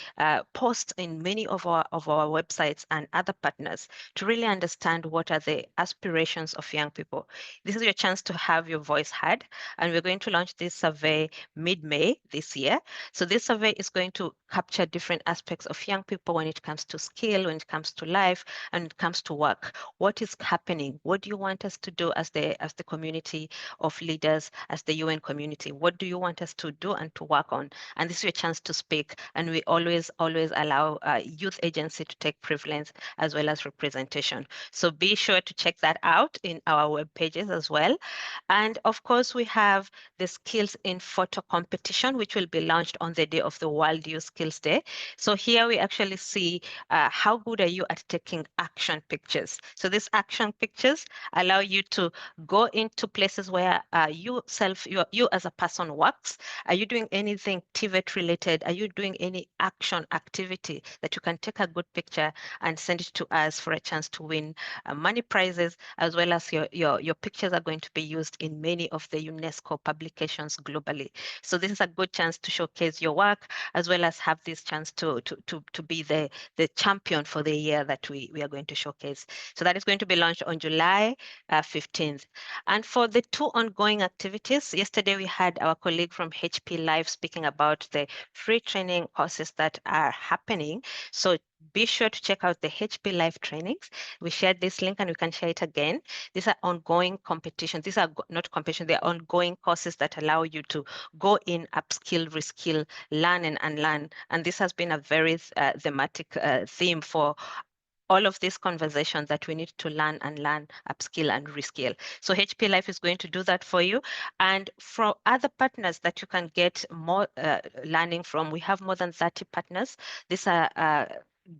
post in many of our websites and other partners to really understand what are the aspirations of young people. This is your chance to have your voice heard, and we're going to launch this survey mid-May this year. So this survey is going to capture different aspects of young people when it comes to skill, when it comes to life, and when it comes to work. What is happening? What do you want us to do as the community community of leaders as the UN community. What do you want us to do and to work on? And this is your chance to speak. And we always allow youth agency to take prevalence as well as representation. So be sure to check that out in our web pages as well. And of course, we have the Skills in Photo competition, which will be launched on the day of the World Youth Skills Day. So here we actually see how good are you at taking action pictures. So these action pictures allow you to go into places where you as a person works. Are you doing anything TVET related? Are you doing any action activity that you can take a good picture and send it to us for a chance to win money prizes, as well as your pictures are going to be used in many of the UNESCO publications globally. So this is a good chance to showcase your work, as well as have this chance to be the champion for the year that we are going to showcase. So that is going to be launched on July 15th. And for the two ongoing activities, yesterday we had our colleague from HP Live speaking about the free training courses that are happening. So be sure to check out the HP Live trainings. We shared this link and we can share it again. These are ongoing competitions. These are not competition, they're ongoing courses that allow you to go in, upskill, reskill, learn and unlearn. And this has been a very thematic theme for all of these conversations, that we need to learn, upskill and reskill. So HP Life is going to do that for you. And from other partners that you can get more learning from, we have more than 30 partners. These are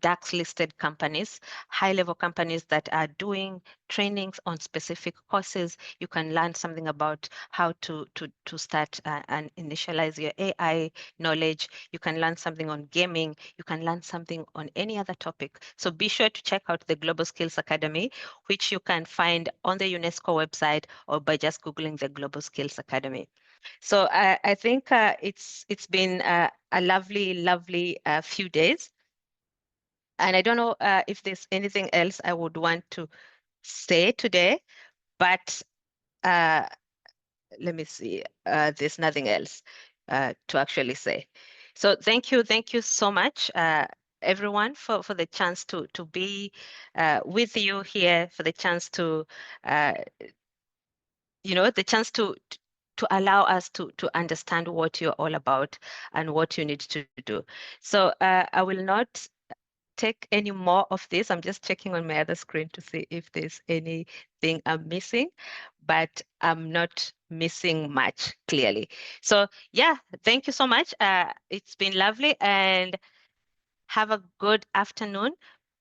DAX listed companies, high level companies that are doing trainings on specific courses. You can learn something about how to start and initialize your AI knowledge. You can learn something on gaming. You can learn something on any other topic. So be sure to check out the Global Skills Academy, which you can find on the UNESCO website or by just Googling the Global Skills Academy. So I think it's been a lovely few days. And I don't know if there's anything else I would want to say today, but let me see. There's nothing else to actually say. So thank you so much, everyone, for the chance to be with you here, for the chance to, the chance to allow us to understand what you're all about and what you need to do. So I will not take any more of this. I'm just checking on my other screen to see if there's anything I'm missing, but I'm not missing much, clearly. So yeah, thank you so much. It's been lovely, and have a good afternoon.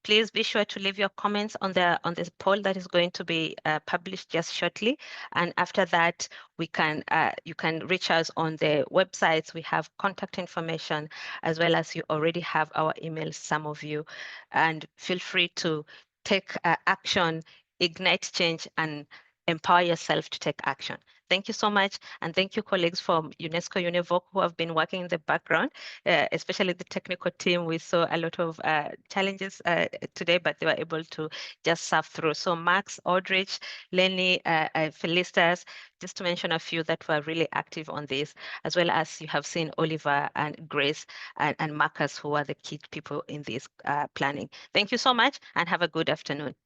Please be sure to leave your comments on this poll that is going to be published just shortly. And after that, you can reach us on the websites. We have contact information, as well as you already have our emails, some of you. And feel free to take action, ignite change, and empower yourself to take action. Thank you so much. And thank you, colleagues from UNESCO-UNEVOC who have been working in the background, especially the technical team. We saw a lot of challenges today, but they were able to just surf through. So Max, Aldrich, Lenny, Felicitas, just to mention a few that were really active on this, as well as you have seen Oliver and Grace and Marcus, who are the key people in this planning. Thank you so much and have a good afternoon.